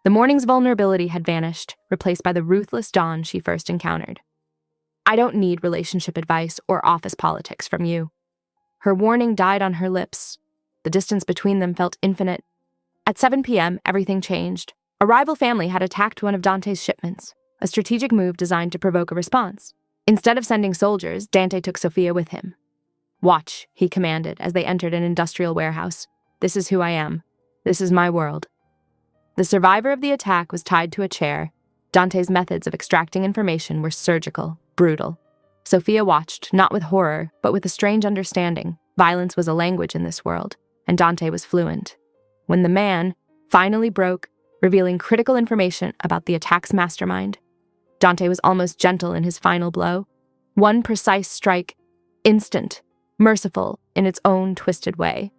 The morning's vulnerability had vanished, replaced by the ruthless dawn she first encountered. "I don't need relationship advice or office politics from you." Her warning died on her lips. The distance between them felt infinite. At 7 p.m., everything changed. A rival family had attacked one of Dante's shipments, a strategic move designed to provoke a response. Instead of sending soldiers, Dante took Sophia with him. "Watch," he commanded as they entered an industrial warehouse. "This is who I am. This is my world." The survivor of the attack was tied to a chair. Dante's methods of extracting information were surgical, brutal. Sophia watched, not with horror, but with a strange understanding. Violence was a language in this world, and Dante was fluent. When the man finally broke, revealing critical information about the attack's mastermind, Dante was almost gentle in his final blow. One precise strike, instant, merciful in its own twisted way.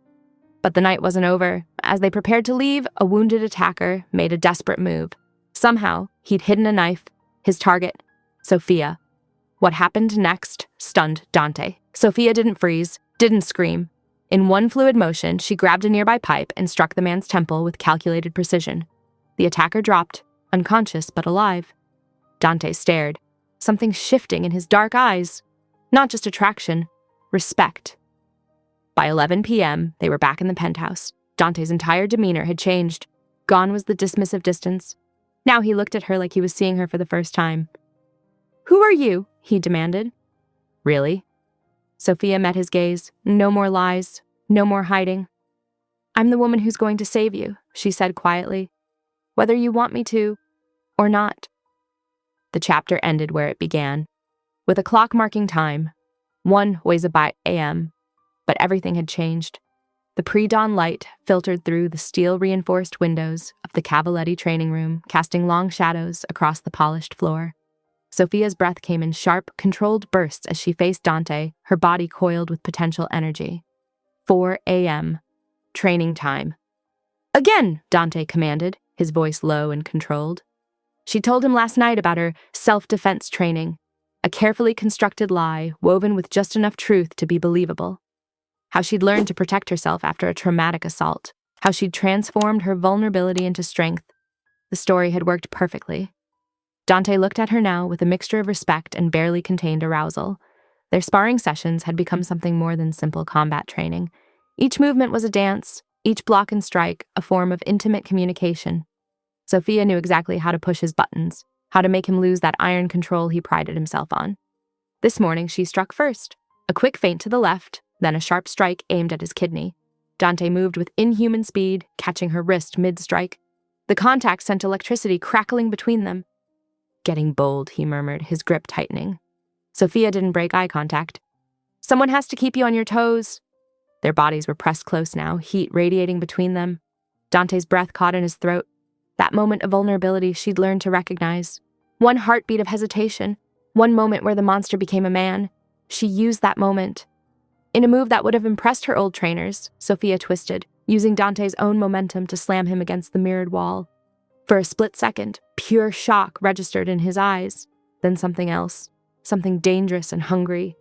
But the night wasn't over. As they prepared to leave, a wounded attacker made a desperate move. Somehow, he'd hidden a knife, his target, Sophia. What happened next stunned Dante. Sophia didn't freeze, didn't scream. In one fluid motion, she grabbed a nearby pipe and struck the man's temple with calculated precision. The attacker dropped, unconscious but alive. Dante stared, something shifting in his dark eyes. Not just attraction, respect. By 11 p.m., they were back in the penthouse. Dante's entire demeanor had changed. Gone was the dismissive distance. Now he looked at her like he was seeing her for the first time. "Who are you?" he demanded. "Really?" Sophia met his gaze. No more lies, no more hiding. "I'm the woman who's going to save you," she said quietly. "Whether you want me to, or not." The chapter ended where it began, with a clock marking time, 1:08 a.m., but everything had changed. The pre-dawn light filtered through the steel-reinforced windows of the Cavaletti training room, casting long shadows across the polished floor. Sophia's breath came in sharp, controlled bursts as she faced Dante, her body coiled with potential energy. 4 a.m. Training time. "Again!" Dante commanded, his voice low and controlled. She told him last night about her self-defense training, a carefully constructed lie woven with just enough truth to be believable. How she'd learned to protect herself after a traumatic assault, how she'd transformed her vulnerability into strength. The story had worked perfectly. Dante looked at her now with a mixture of respect and barely contained arousal. Their sparring sessions had become something more than simple combat training. Each movement was a dance, each block and strike a form of intimate communication. Sophia knew exactly how to push his buttons, how to make him lose that iron control he prided himself on. This morning she struck first, a quick feint to the left, then a sharp strike aimed at his kidney. Dante moved with inhuman speed, catching her wrist mid-strike. The contact sent electricity crackling between them. "Getting bold," he murmured, his grip tightening. Sophia didn't break eye contact. "Someone has to keep you on your toes." Their bodies were pressed close now, heat radiating between them. Dante's breath caught in his throat. That moment of vulnerability she'd learned to recognize. One heartbeat of hesitation, one moment where the monster became a man. She used that moment. In a move that would have impressed her old trainers, Sophia twisted, using Dante's own momentum to slam him against the mirrored wall. For a split second, pure shock registered in his eyes, then something else, something dangerous and hungry.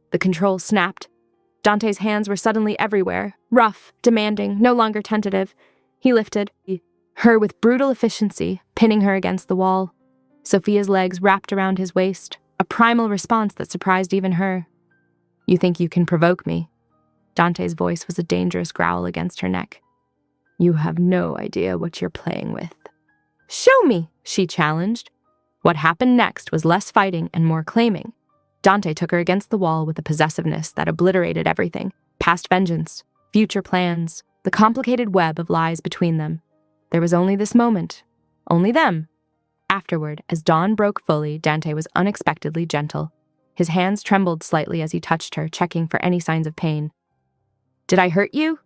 The control snapped. Dante's hands were suddenly everywhere, rough, demanding, no longer tentative. He lifted her with brutal efficiency, pinning her against the wall. Sophia's legs wrapped around his waist, a primal response that surprised even her. "You think you can provoke me?" Dante's voice was a dangerous growl against her neck. "You have no idea what you're playing with." "Show me," she challenged. What happened next was less fighting and more claiming. Dante took her against the wall with a possessiveness that obliterated everything: past vengeance, future plans, the complicated web of lies between them. There was only this moment, only them. Afterward, as dawn broke fully, Dante was unexpectedly gentle. His hands trembled slightly as he touched her, checking for any signs of pain. "Did I hurt you?"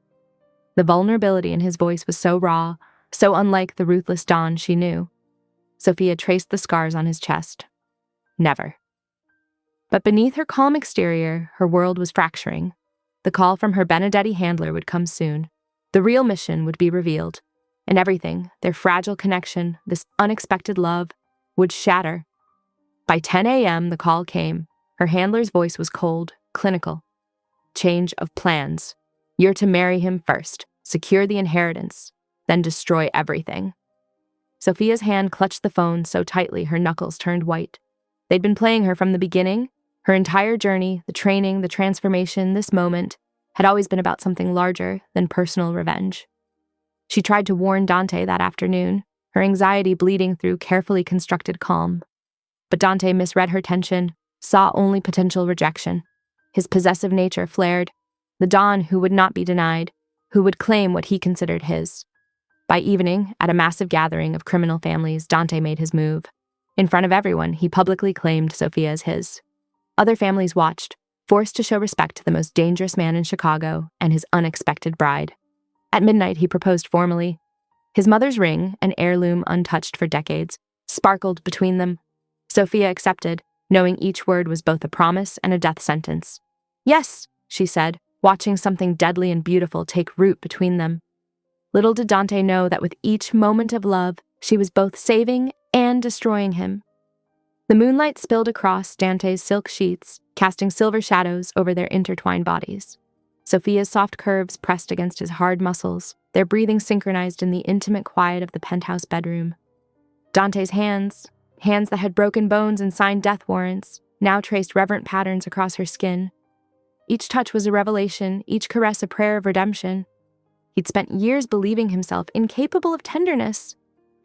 The vulnerability in his voice was so raw, so unlike the ruthless Don she knew. Sophia traced the scars on his chest. Never. But beneath her calm exterior, her world was fracturing. The call from her Benedetti handler would come soon. The real mission would be revealed, and everything, their fragile connection, this unexpected love, would shatter. By 10 a.m., the call came. Her handler's voice was cold, clinical. "Change of plans. You're to marry him first, secure the inheritance, then destroy everything." Sophia's hand clutched the phone so tightly her knuckles turned white. They'd been playing her from the beginning. Her entire journey, the training, the transformation, this moment, had always been about something larger than personal revenge. She tried to warn Dante that afternoon, her anxiety bleeding through carefully constructed calm. But Dante misread her tension, saw only potential rejection. His possessive nature flared. The Don who would not be denied, who would claim what he considered his. By evening, at a massive gathering of criminal families, Dante made his move. In front of everyone, he publicly claimed Sophia as his. Other families watched, forced to show respect to the most dangerous man in Chicago and his unexpected bride. At midnight, he proposed formally. His mother's ring, an heirloom untouched for decades, sparkled between them. Sophia accepted, knowing each word was both a promise and a death sentence. "Yes," she said, watching something deadly and beautiful take root between them. Little did Dante know that with each moment of love, she was both saving and destroying him. The moonlight spilled across Dante's silk sheets, casting silver shadows over their intertwined bodies. Sophia's soft curves pressed against his hard muscles, their breathing synchronized in the intimate quiet of the penthouse bedroom. Dante's hands that had broken bones and signed death warrants, now traced reverent patterns across her skin. Each touch was a revelation, each caress a prayer of redemption. He'd spent years believing himself incapable of tenderness,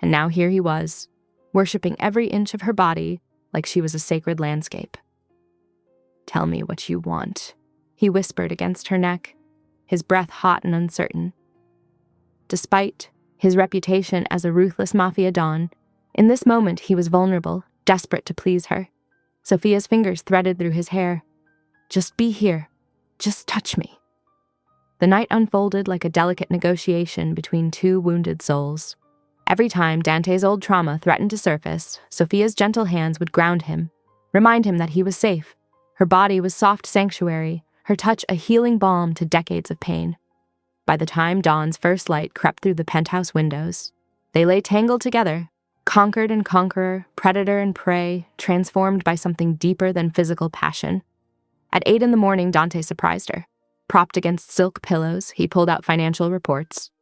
and now here he was, worshipping every inch of her body like she was a sacred landscape. "Tell me what you want," he whispered against her neck, his breath hot and uncertain. Despite his reputation as a ruthless Mafia Don, in this moment he was vulnerable, desperate to please her. Sophia's fingers threaded through his hair. "Just be here. Just touch me." The night unfolded like a delicate negotiation between two wounded souls. Every time Dante's old trauma threatened to surface, Sophia's gentle hands would ground him, remind him that he was safe. Her body was soft sanctuary, her touch a healing balm to decades of pain. By the time dawn's first light crept through the penthouse windows, they lay tangled together, conquered and conqueror, predator and prey, transformed by something deeper than physical passion. At 8 a.m, Dante surprised her. Propped against silk pillows, he pulled out financial reports.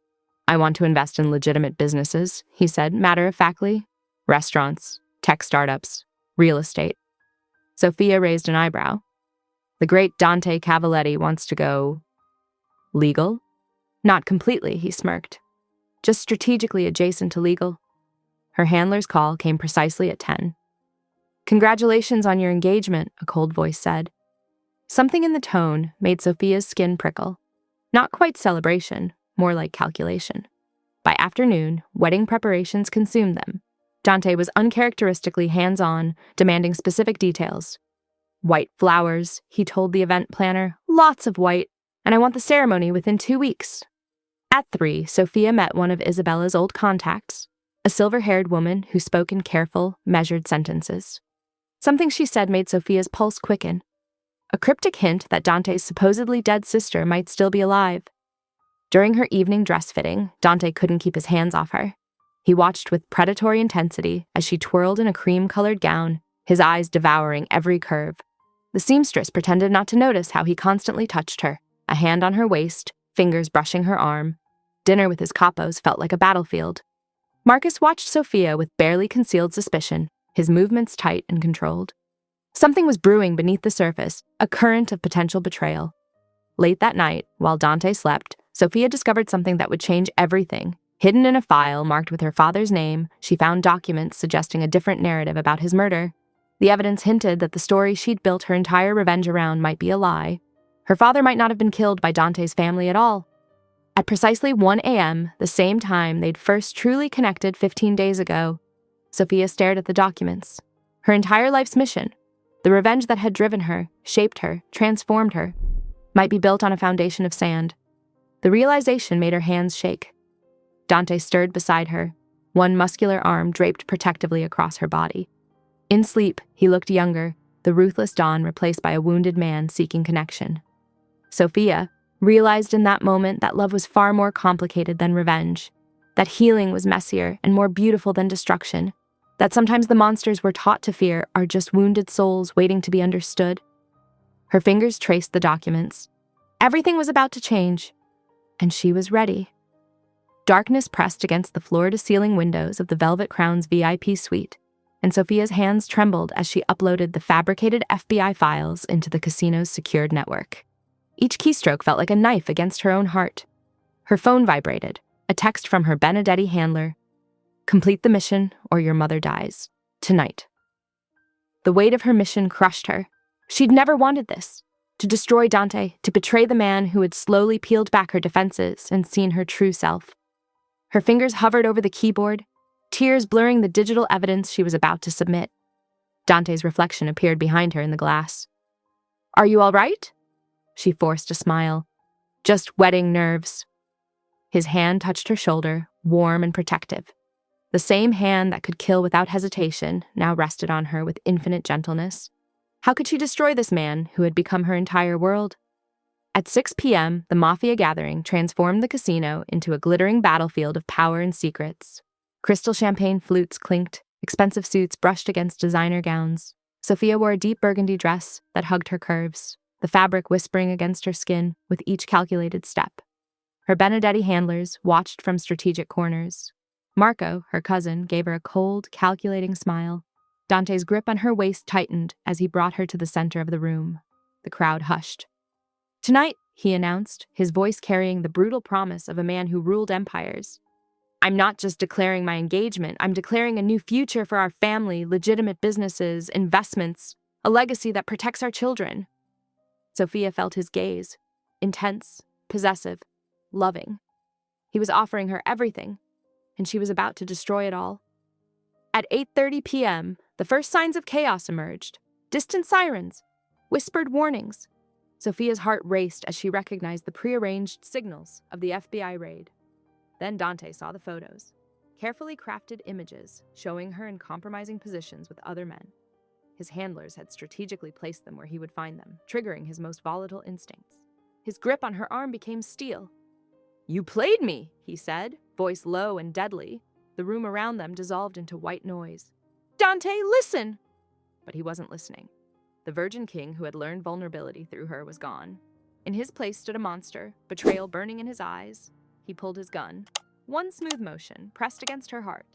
"I want to invest in legitimate businesses," he said matter-of-factly. "Restaurants, tech startups, real estate." Sophia raised an eyebrow. "The great Dante Cavalletti wants to go legal?" "Not completely," he smirked. "Just strategically adjacent to legal." Her handler's call came precisely at 10. "Congratulations on your engagement," a cold voice said. Something in the tone made Sophia's skin prickle. Not quite celebration, more like calculation. By afternoon, wedding preparations consumed them. Dante was uncharacteristically hands-on, demanding specific details. White flowers, he told the event planner, lots of white, and I want the ceremony within 2 weeks. At 3, Sophia met one of Isabella's old contacts, a silver-haired woman who spoke in careful, measured sentences. Something she said made Sophia's pulse quicken. A cryptic hint that Dante's supposedly dead sister might still be alive. During her evening dress fitting, Dante couldn't keep his hands off her. He watched with predatory intensity as she twirled in a cream-colored gown, his eyes devouring every curve. The seamstress pretended not to notice how he constantly touched her, a hand on her waist, fingers brushing her arm. Dinner with his capos felt like a battlefield. Marcus watched Sophia with barely concealed suspicion, his movements tight and controlled. Something was brewing beneath the surface, a current of potential betrayal. Late that night, while Dante slept, Sophia discovered something that would change everything. Hidden in a file marked with her father's name, she found documents suggesting a different narrative about his murder. The evidence hinted that the story she'd built her entire revenge around might be a lie. Her father might not have been killed by Dante's family at all. At precisely 1 a.m., the same time they'd first truly connected 15 days ago, Sophia stared at the documents. Her entire life's mission, the revenge that had driven her, shaped her, transformed her, might be built on a foundation of sand. The realization made her hands shake. Dante stirred beside her, one muscular arm draped protectively across her body. In sleep, he looked younger, the ruthless Don replaced by a wounded man seeking connection. Sophia realized in that moment that love was far more complicated than revenge, that healing was messier and more beautiful than destruction, that sometimes the monsters we're taught to fear are just wounded souls waiting to be understood. Her fingers traced the documents. Everything was about to change, and she was ready. Darkness pressed against the floor-to-ceiling windows of the Velvet Crown's VIP suite, and Sophia's hands trembled as she uploaded the fabricated FBI files into the casino's secured network. Each keystroke felt like a knife against her own heart. Her phone vibrated, a text from her Benedetti handler. Complete the mission or your mother dies. Tonight. The weight of her mission crushed her. She'd never wanted this. To destroy Dante, to betray the man who had slowly peeled back her defenses and seen her true self. Her fingers hovered over the keyboard, tears blurring the digital evidence she was about to submit. Dante's reflection appeared behind her in the glass. Are you all right? She forced a smile. Just wetting nerves. His hand touched her shoulder, warm and protective. The same hand that could kill without hesitation now rested on her with infinite gentleness. How could she destroy this man who had become her entire world? At 6 p.m., the Mafia gathering transformed the casino into a glittering battlefield of power and secrets. Crystal champagne flutes clinked, expensive suits brushed against designer gowns. Sophia wore a deep burgundy dress that hugged her curves, the fabric whispering against her skin with each calculated step. Her Benedetti handlers watched from strategic corners. Marco, her cousin, gave her a cold, calculating smile. Dante's grip on her waist tightened as he brought her to the center of the room. The crowd hushed. Tonight, he announced, his voice carrying the brutal promise of a man who ruled empires. I'm not just declaring my engagement, I'm declaring a new future for our family, legitimate businesses, investments, a legacy that protects our children. Sophia felt his gaze, intense, possessive, loving. He was offering her everything, and she was about to destroy it all. At 8:30 p.m., the first signs of chaos emerged. Distant sirens, whispered warnings. Sophia's heart raced as she recognized the prearranged signals of the FBI raid. Then Dante saw the photos, carefully crafted images showing her in compromising positions with other men. His handlers had strategically placed them where he would find them, triggering his most volatile instincts. His grip on her arm became steel. You played me, he said, voice low and deadly. The room around them dissolved into white noise. Dante, listen! But he wasn't listening. The Virgin King who had learned vulnerability through her was gone. In his place stood a monster, betrayal burning in his eyes. He pulled his gun. One smooth motion, pressed against her heart.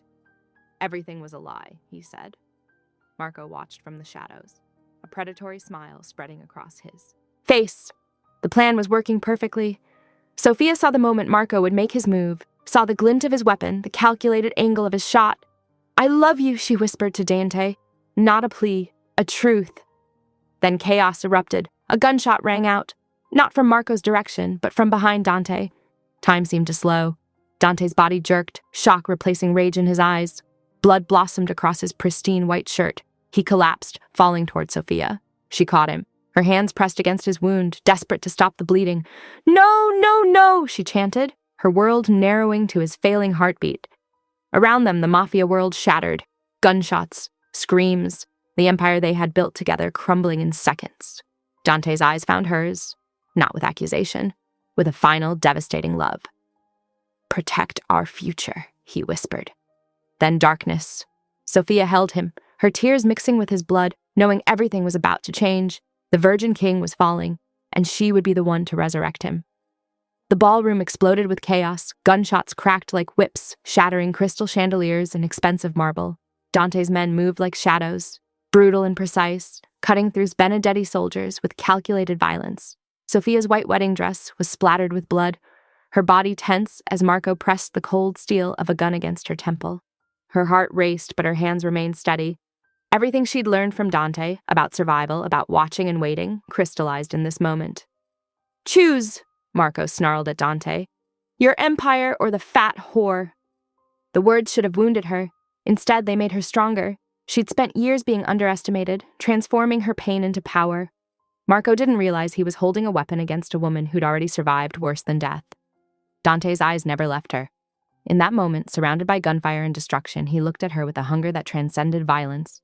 Everything was a lie, he said. Marco watched from the shadows, a predatory smile spreading across his face. The plan was working perfectly. Sophia saw the moment Marco would make his move, saw the glint of his weapon, the calculated angle of his shot. I love you, she whispered to Dante. Not a plea, a truth. Then chaos erupted. A gunshot rang out. Not from Marco's direction, but from behind Dante. Time seemed to slow. Dante's body jerked, shock replacing rage in his eyes. Blood blossomed across his pristine white shirt. He collapsed, falling toward Sophia. She caught him, her hands pressed against his wound, desperate to stop the bleeding. "No, no, no," she chanted, her world narrowing to his failing heartbeat. Around them, the Mafia world shattered. Gunshots, screams, the empire they had built together crumbling in seconds. Dante's eyes found hers, not with accusation, with a final devastating love. "Protect our future," he whispered. Then darkness. Sophia held him, her tears mixing with his blood, knowing everything was about to change. The Virgin King was falling, and she would be the one to resurrect him. The ballroom exploded with chaos. Gunshots cracked like whips, shattering crystal chandeliers and expensive marble. Dante's men moved like shadows, brutal and precise, cutting through Benedetti soldiers with calculated violence. Sophia's white wedding dress was splattered with blood, her body tense as Marco pressed the cold steel of a gun against her temple. Her heart raced, but her hands remained steady. Everything she'd learned from Dante, about survival, about watching and waiting, crystallized in this moment. "Choose," Marco snarled at Dante. "Your empire or the fat whore." The words should have wounded her. Instead, they made her stronger. She'd spent years being underestimated, transforming her pain into power. Marco didn't realize he was holding a weapon against a woman who'd already survived worse than death. Dante's eyes never left her. In that moment, surrounded by gunfire and destruction, he looked at her with a hunger that transcended violence.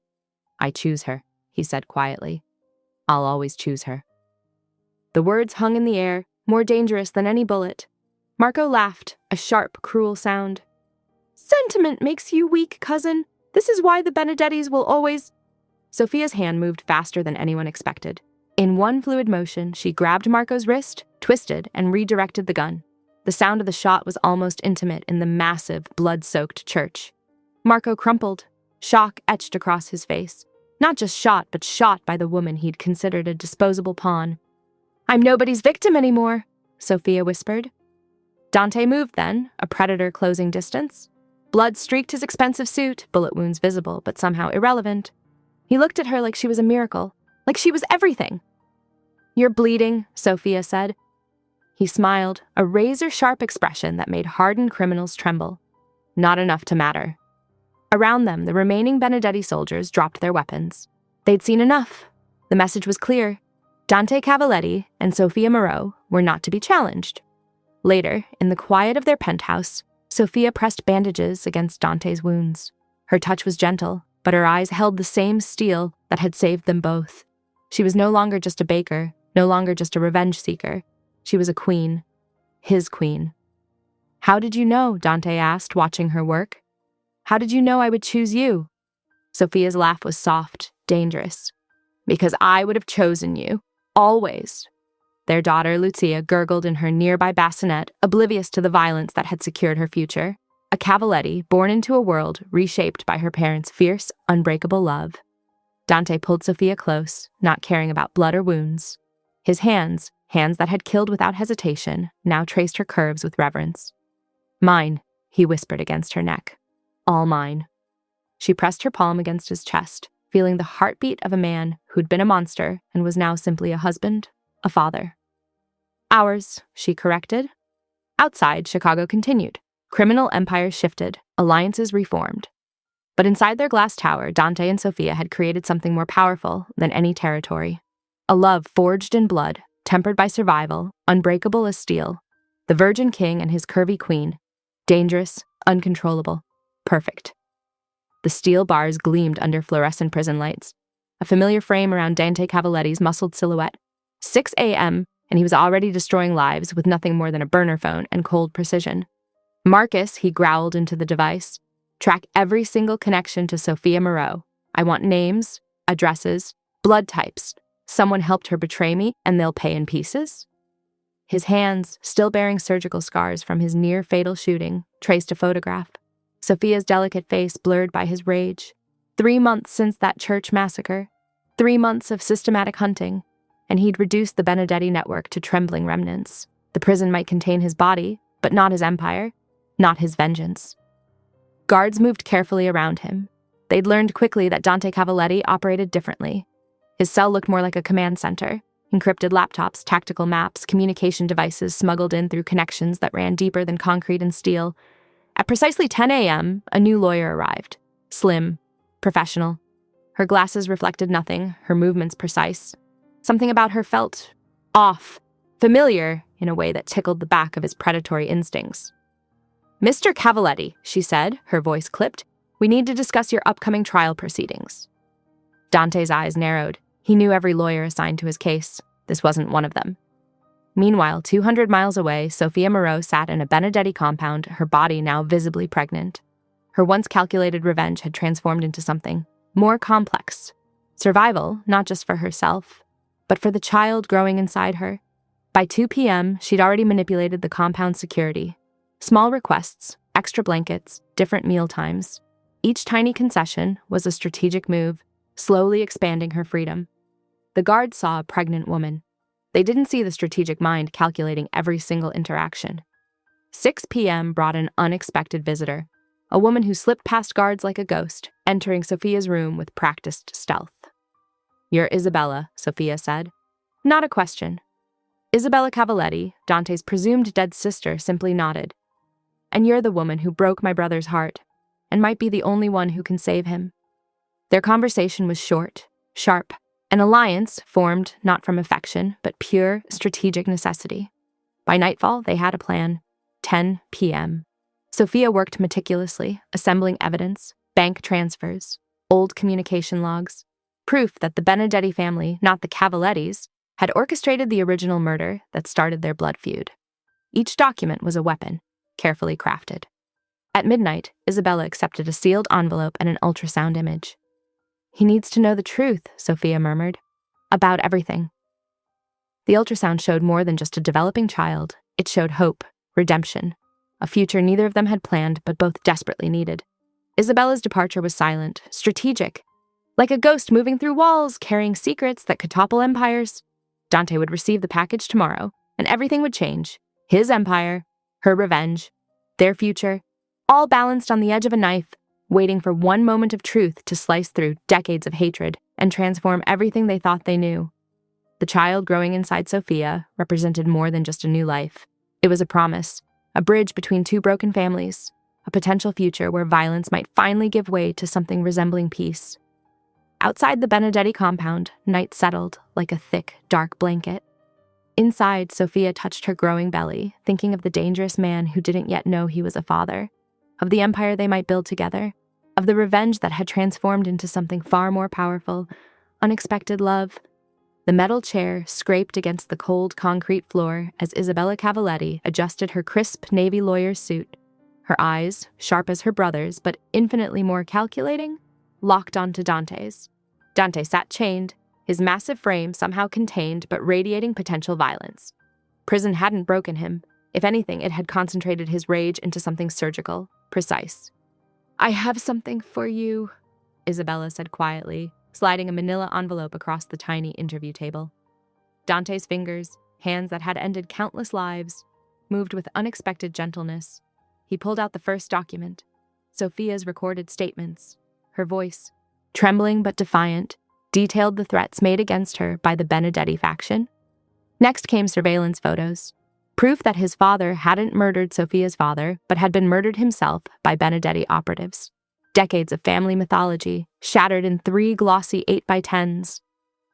"I choose her," he said quietly. "I'll always choose her." The words hung in the air, more dangerous than any bullet. Marco laughed, a sharp, cruel sound. "Sentiment makes you weak, cousin. This is why the Benedettis will always—" Sophia's hand moved faster than anyone expected. In one fluid motion, she grabbed Marco's wrist, twisted, and redirected the gun. The sound of the shot was almost intimate in the massive, blood-soaked church. Marco crumpled, shock etched across his face. Not just shot, but shot by the woman he'd considered a disposable pawn. "I'm nobody's victim anymore," Sophia whispered. Dante moved then, a predator closing distance. Blood streaked his expensive suit, bullet wounds visible, but somehow irrelevant. He looked at her like she was a miracle, like she was everything. "You're bleeding," Sophia said. He smiled, a razor-sharp expression that made hardened criminals tremble. Not enough to matter. Around them, the remaining Benedetti soldiers dropped their weapons. They'd seen enough. The message was clear. Dante Cavalletti and Sophia Moreau were not to be challenged. Later, in the quiet of their penthouse, Sophia pressed bandages against Dante's wounds. Her touch was gentle, but her eyes held the same steel that had saved them both. She was no longer just a baker, no longer just a revenge seeker. She was a queen. His queen. "How did you know?" Dante asked, watching her work. "How did you know I would choose you?" Sophia's laugh was soft, dangerous. "Because I would have chosen you. Always." Their daughter, Lucia, gurgled in her nearby bassinet, oblivious to the violence that had secured her future. A Cavalletti, born into a world reshaped by her parents' fierce, unbreakable love. Dante pulled Sophia close, not caring about blood or wounds. His hands that had killed without hesitation, now traced her curves with reverence. "Mine," he whispered against her neck. "All mine." She pressed her palm against his chest, feeling the heartbeat of a man who'd been a monster and was now simply a husband, a father. "Ours," she corrected. Outside, Chicago continued. Criminal empires shifted, alliances reformed. But inside their glass tower, Dante and Sophia had created something more powerful than any territory. A love forged in blood, tempered by survival, unbreakable as steel. The Virgin King and his curvy queen. Dangerous, uncontrollable, perfect. The steel bars gleamed under fluorescent prison lights. A familiar frame around Dante Cavalletti's muscled silhouette. 6 a.m., and he was already destroying lives with nothing more than a burner phone and cold precision. "Marcus," he growled into the device. "Track every single connection to Sophia Moreau. I want names, addresses, blood types. Someone helped her betray me, and they'll pay in pieces." His hands, still bearing surgical scars from his near-fatal shooting, traced a photograph. Sophia's delicate face blurred by his rage. 3 months since that church massacre. 3 months of systematic hunting. And he'd reduced the Benedetti network to trembling remnants. The prison might contain his body, but not his empire, not his vengeance. Guards moved carefully around him. They'd learned quickly that Dante Cavalletti operated differently. His cell looked more like a command center. Encrypted laptops, tactical maps, communication devices smuggled in through connections that ran deeper than concrete and steel. At precisely 10 a.m., a new lawyer arrived. Slim, professional. Her glasses reflected nothing, her movements precise. Something about her felt off, familiar in a way that tickled the back of his predatory instincts. "Mr. Cavaletti," she said, her voice clipped, "we need to discuss your upcoming trial proceedings." Dante's eyes narrowed. He knew every lawyer assigned to his case. This wasn't one of them. Meanwhile, 200 miles away, Sophia Moreau sat in a Benedetti compound, her body now visibly pregnant. Her once calculated revenge had transformed into something more complex. Survival, not just for herself, but for the child growing inside her. By 2 p.m., she'd already manipulated the compound security. Small requests, extra blankets, different meal times. Each tiny concession was a strategic move, slowly expanding her freedom. The guards saw a pregnant woman. They didn't see the strategic mind calculating every single interaction. 6 p.m. brought an unexpected visitor, a woman who slipped past guards like a ghost, entering Sophia's room with practiced stealth. "You're Isabella," Sophia said. Not a question. Isabella Cavaletti, Dante's presumed dead sister, simply nodded. "And you're the woman who broke my brother's heart, and might be the only one who can save him." Their conversation was short, sharp, an alliance formed not from affection, but pure strategic necessity. By nightfall, they had a plan. 10 p.m. Sophia worked meticulously, assembling evidence, bank transfers, old communication logs, proof that the Benedetti family, not the Cavalettis, had orchestrated the original murder that started their blood feud. Each document was a weapon, carefully crafted. At midnight, Isabella accepted a sealed envelope and an ultrasound image. "He needs to know the truth," Sophia murmured. "About everything." The ultrasound showed more than just a developing child. It showed hope, redemption, a future neither of them had planned but both desperately needed. Isabella's departure was silent, strategic, like a ghost moving through walls, carrying secrets that could topple empires. Dante would receive the package tomorrow, and everything would change. His empire, her revenge, their future, all balanced on the edge of a knife, waiting for one moment of truth to slice through decades of hatred and transform everything they thought they knew. The child growing inside Sophia represented more than just a new life. It was a promise, a bridge between two broken families, a potential future where violence might finally give way to something resembling peace. Outside the Benedetti compound, night settled like a thick, dark blanket. Inside, Sophia touched her growing belly, thinking of the dangerous man who didn't yet know he was a father, of the empire they might build together, of the revenge that had transformed into something far more powerful, unexpected love. The metal chair scraped against the cold concrete floor as Isabella Cavaletti adjusted her crisp Navy lawyer's suit. Her eyes, sharp as her brother's but infinitely more calculating, locked onto Dante's. Dante sat chained, his massive frame somehow contained but radiating potential violence. Prison hadn't broken him. If anything, it had concentrated his rage into something surgical, precise. "I have something for you," Isabella said quietly, sliding a manila envelope across the tiny interview table. Dante's fingers, hands that had ended countless lives, moved with unexpected gentleness. He pulled out the first document, Sophia's recorded statements. Her voice, trembling but defiant, detailed the threats made against her by the Benedetti faction. Next came surveillance photos, proof that his father hadn't murdered Sophia's father, but had been murdered himself by Benedetti operatives. Decades of family mythology, shattered in 3 glossy 8x10s.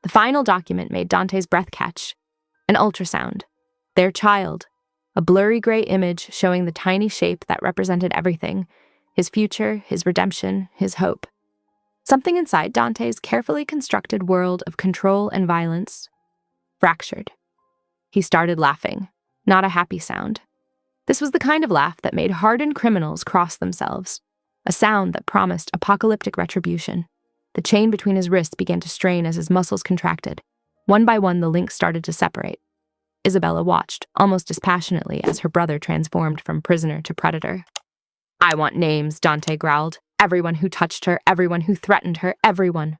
The final document made Dante's breath catch. An ultrasound. Their child. A blurry gray image showing the tiny shape that represented everything. His future, his redemption, his hope. Something inside Dante's carefully constructed world of control and violence fractured. He started laughing, not a happy sound. This was the kind of laugh that made hardened criminals cross themselves, a sound that promised apocalyptic retribution. The chain between his wrists began to strain as his muscles contracted. One by one, the links started to separate. Isabella watched, almost dispassionately, as her brother transformed from prisoner to predator. "I want names," Dante growled. "Everyone who touched her, everyone who threatened her, everyone."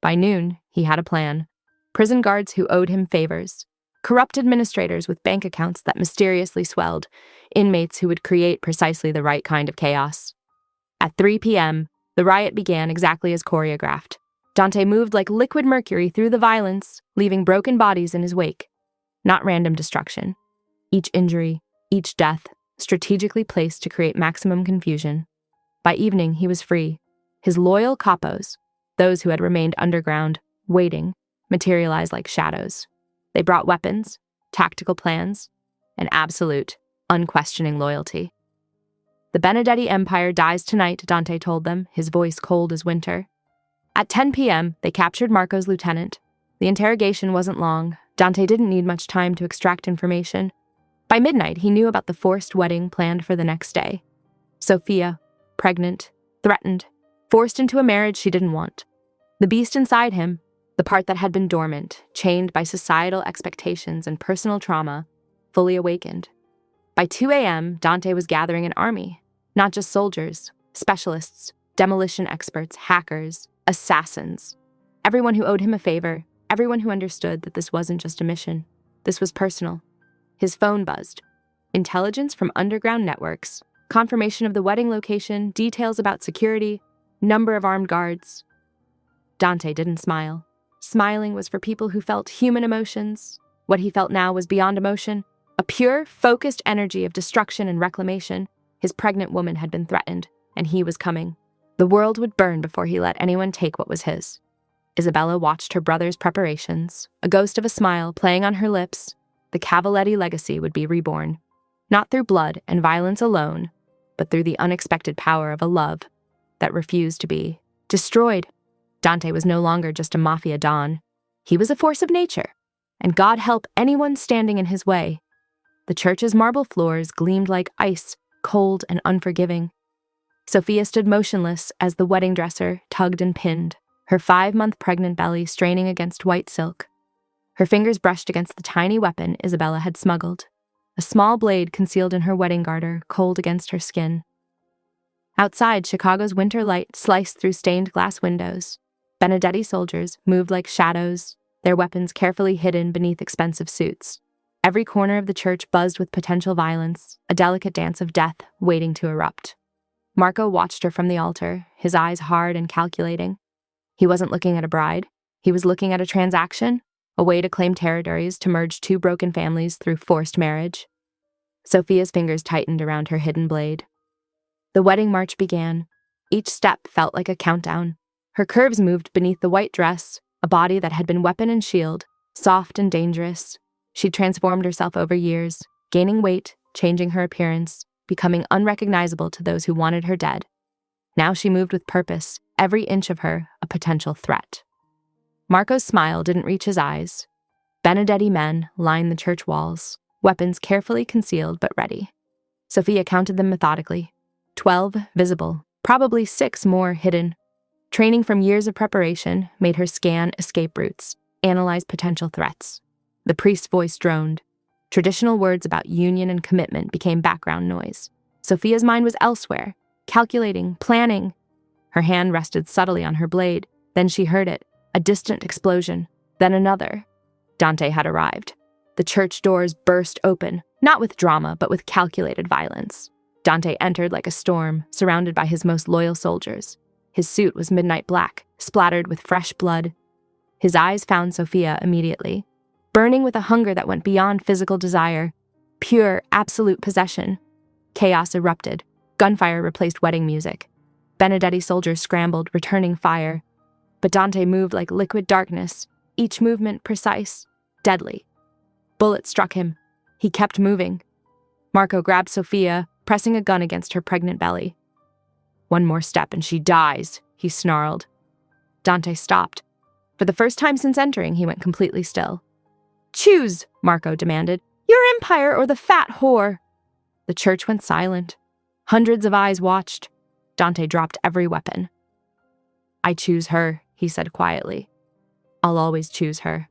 By noon, he had a plan. Prison guards who owed him favors. Corrupt administrators with bank accounts that mysteriously swelled. Inmates who would create precisely the right kind of chaos. At 3 p.m., the riot began exactly as choreographed. Dante moved like liquid mercury through the violence, leaving broken bodies in his wake. Not random destruction. Each injury, each death, strategically placed to create maximum confusion. By evening, he was free. His loyal capos, those who had remained underground, waiting, materialized like shadows. They brought weapons, tactical plans, and absolute, unquestioning loyalty. The Benedetti Empire dies tonight, Dante told them, his voice cold as winter. At 10 p.m., they captured Marco's lieutenant. The interrogation wasn't long. Dante didn't need much time to extract information. By midnight, he knew about the forced wedding planned for the next day. Sofia, pregnant, threatened, forced into a marriage she didn't want. The beast inside him, the part that had been dormant, chained by societal expectations and personal trauma, fully awakened. By 2 a.m., Dante was gathering an army, not just soldiers, specialists, demolition experts, hackers, assassins. Everyone who owed him a favor, everyone who understood that this wasn't just a mission. This was personal. His phone buzzed. Intelligence from underground networks, confirmation of the wedding location, details about security, number of armed guards. Dante didn't smile. Smiling was for people who felt human emotions. What he felt now was beyond emotion, a pure, focused energy of destruction and reclamation. His pregnant woman had been threatened, and he was coming. The world would burn before he let anyone take what was his. Isabella watched her brother's preparations, a ghost of a smile playing on her lips. The Cavalletti legacy would be reborn, not through blood and violence alone, but through the unexpected power of a love that refused to be destroyed. Dante was no longer just a Mafia don. He was a force of nature, and God help anyone standing in his way. The church's marble floors gleamed like ice, cold and unforgiving. Sofia stood motionless as the wedding dresser tugged and pinned, her 5-month pregnant belly straining against white silk. Her fingers brushed against the tiny weapon Isabella had smuggled, a small blade concealed in her wedding garter, cold against her skin. Outside, Chicago's winter light sliced through stained glass windows. Benedetti soldiers moved like shadows, their weapons carefully hidden beneath expensive suits. Every corner of the church buzzed with potential violence, a delicate dance of death waiting to erupt. Marco watched her from the altar, his eyes hard and calculating. He wasn't looking at a bride. He was looking at a transaction, a way to claim territories, to merge 2 broken families through forced marriage. Sofia's fingers tightened around her hidden blade. The wedding march began. Each step felt like a countdown. Her curves moved beneath the white dress, a body that had been weapon and shield, soft and dangerous. She'd transformed herself over years, gaining weight, changing her appearance, becoming unrecognizable to those who wanted her dead. Now she moved with purpose, every inch of her a potential threat. Marco's smile didn't reach his eyes. Benedetti men lined the church walls, weapons carefully concealed but ready. Sofia counted them methodically. 12 visible, probably 6 more hidden. Training from years of preparation made her scan escape routes, analyze potential threats. The priest's voice droned. Traditional words about union and commitment became background noise. Sofia's mind was elsewhere, calculating, planning. Her hand rested subtly on her blade. Then she heard it, a distant explosion, then another. Dante had arrived. The church doors burst open, not with drama, but with calculated violence. Dante entered like a storm, surrounded by his most loyal soldiers. His suit was midnight black, splattered with fresh blood. His eyes found Sofia immediately, burning with a hunger that went beyond physical desire, pure, absolute possession. Chaos erupted. Gunfire replaced wedding music. Benedetti soldiers scrambled, returning fire. But Dante moved like liquid darkness, each movement precise, deadly. Bullets struck him. He kept moving. Marco grabbed Sofia, pressing a gun against her pregnant belly. "One more step and she dies," he snarled. Dante stopped. For the first time since entering, he went completely still. "Choose," Marco demanded. "Your empire or the fat whore." The church went silent. Hundreds of eyes watched. Dante dropped every weapon. "I choose her," he said quietly. "I'll always choose her."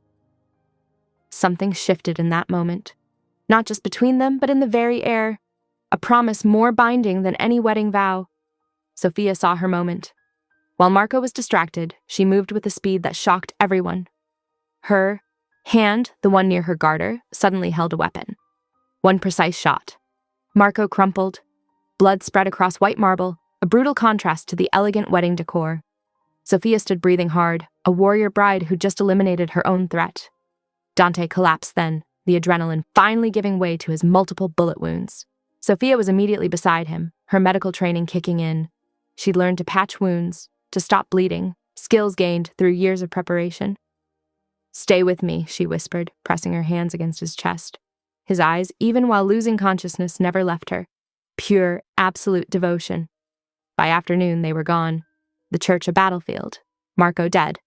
Something shifted in that moment. Not just between them, but in the very air. A promise more binding than any wedding vow. Sofia saw her moment. While Marco was distracted, she moved with a speed that shocked everyone. Her hand, the one near her garter, suddenly held a weapon. One precise shot. Marco crumpled. Blood spread across white marble, a brutal contrast to the elegant wedding decor. Sophia stood breathing hard, a warrior bride who'd just eliminated her own threat. Dante collapsed then, the adrenaline finally giving way to his multiple bullet wounds. Sophia was immediately beside him, her medical training kicking in. She'd learned to patch wounds, to stop bleeding, skills gained through years of preparation. "Stay with me," she whispered, pressing her hands against his chest. His eyes, even while losing consciousness, never left her. Pure, absolute devotion. By afternoon, they were gone. The church a battlefield. Marco dead.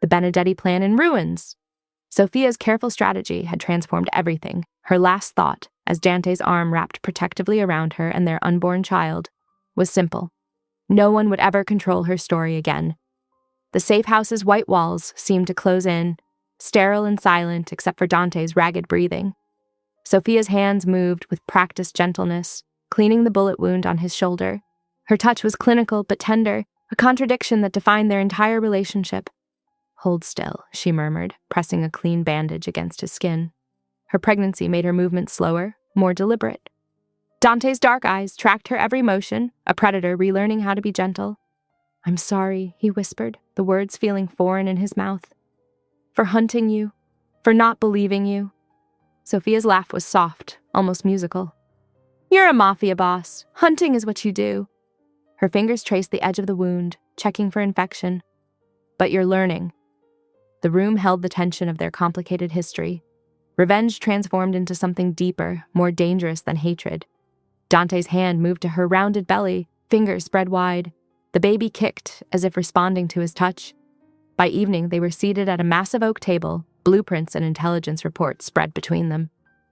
The Benedetti plan in ruins. Sophia's careful strategy had transformed everything. Her last thought, as Dante's arm wrapped protectively around her and their unborn child, was simple. No one would ever control her story again. The safe house's white walls seemed to close in, sterile and silent except for Dante's ragged breathing. Sophia's hands moved with practiced gentleness, cleaning the bullet wound on his shoulder. Her touch was clinical but tender, a contradiction that defined their entire relationship. "Hold still," she murmured, pressing a clean bandage against his skin. Her pregnancy made her movements slower, more deliberate. Dante's dark eyes tracked her every motion, a predator relearning how to be gentle. "I'm sorry," he whispered, the words feeling foreign in his mouth. "For hunting you, for not believing you." Sophia's laugh was soft, almost musical. "You're a mafia boss. Hunting is what you do." Her fingers traced the edge of the wound, checking for infection. "But you're learning." The room held the tension of their complicated history. Revenge transformed into something deeper, more dangerous than hatred. Dante's hand moved to her rounded belly, fingers spread wide. The baby kicked, as if responding to his touch. By evening, they were seated at a massive oak table, blueprints and intelligence reports spread between them.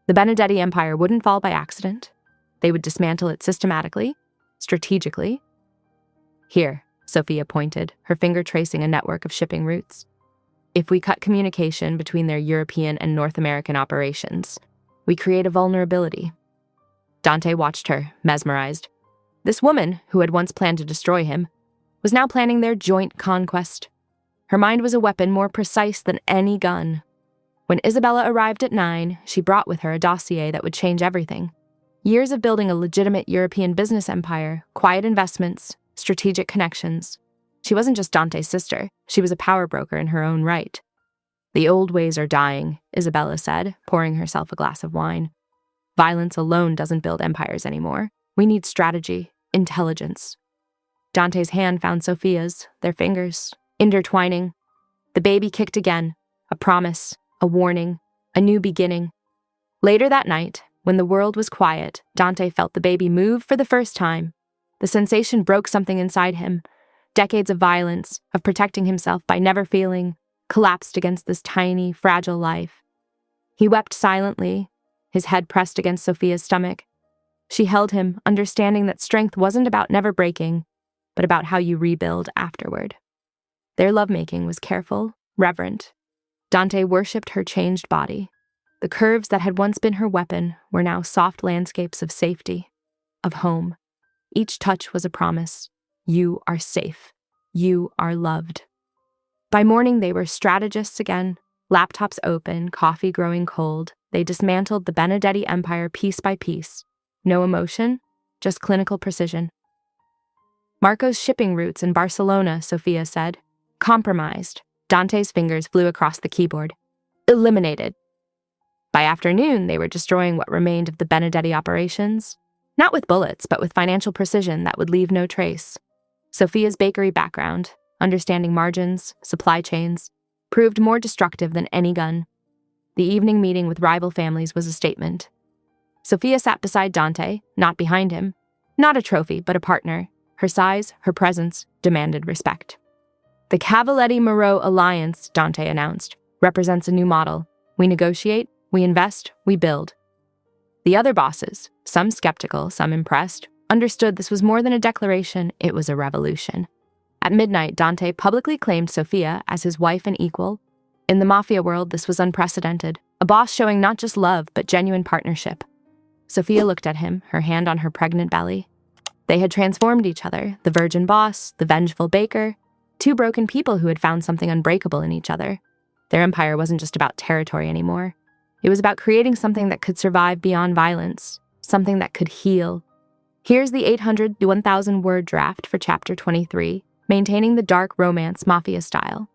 The Benedetti Empire wouldn't fall by accident. They would dismantle it systematically, strategically. "Here," Sophia pointed, her finger tracing a network of shipping routes. "If we cut communication between their European and North American operations, we create a vulnerability." Dante watched her, mesmerized. This woman, who had once planned to destroy him, was now planning their joint conquest. Her mind was a weapon more precise than any gun. When Isabella arrived at 9, she brought with her a dossier that would change everything. Years of building a legitimate European business empire, quiet investments, strategic connections. She wasn't just Dante's sister, she was a power broker in her own right. "The old ways are dying," Isabella said, pouring herself a glass of wine. "Violence alone doesn't build empires anymore. We need strategy, intelligence." Dante's hand found Sophia's, their fingers, intertwining. The baby kicked again, a promise, a warning, a new beginning. Later that night, when the world was quiet, Dante felt the baby move for the first time. The sensation broke something inside him. Decades of violence, of protecting himself by never feeling, collapsed against this tiny, fragile life. He wept silently, his head pressed against Sophia's stomach. She held him, understanding that strength wasn't about never breaking, but about how you rebuild afterward. Their lovemaking was careful, reverent. Dante worshipped her changed body. The curves that had once been her weapon were now soft landscapes of safety, of home. Each touch was a promise. You are safe. You are loved. By morning, they were strategists again, laptops open, coffee growing cold. They dismantled the Benedetti Empire piece by piece. No emotion, just clinical precision. "Marco's shipping routes in Barcelona," Sophia said. "Compromised." Dante's fingers flew across the keyboard. "Eliminated." By afternoon, they were destroying what remained of the Benedetti operations. Not with bullets, but with financial precision that would leave no trace. Sophia's bakery background, understanding margins, supply chains, proved more destructive than any gun. The evening meeting with rival families was a statement. Sophia sat beside Dante, not behind him. Not a trophy, but a partner. Her size, her presence, demanded respect. "The Cavalletti-Moreau alliance," Dante announced, "represents a new model. We negotiate, we invest, we build." The other bosses, some skeptical, some impressed, understood this was more than a declaration, it was a revolution. At midnight, Dante publicly claimed Sophia as his wife and equal. In the Mafia world, this was unprecedented, a boss showing not just love, but genuine partnership. Sophia looked at him, her hand on her pregnant belly. They had transformed each other, the virgin boss, the vengeful baker, two broken people who had found something unbreakable in each other. Their empire wasn't just about territory anymore. It was about creating something that could survive beyond violence, something that could heal. Here's the 800 to 1,000 word draft for Chapter 23, maintaining the dark romance Mafia style.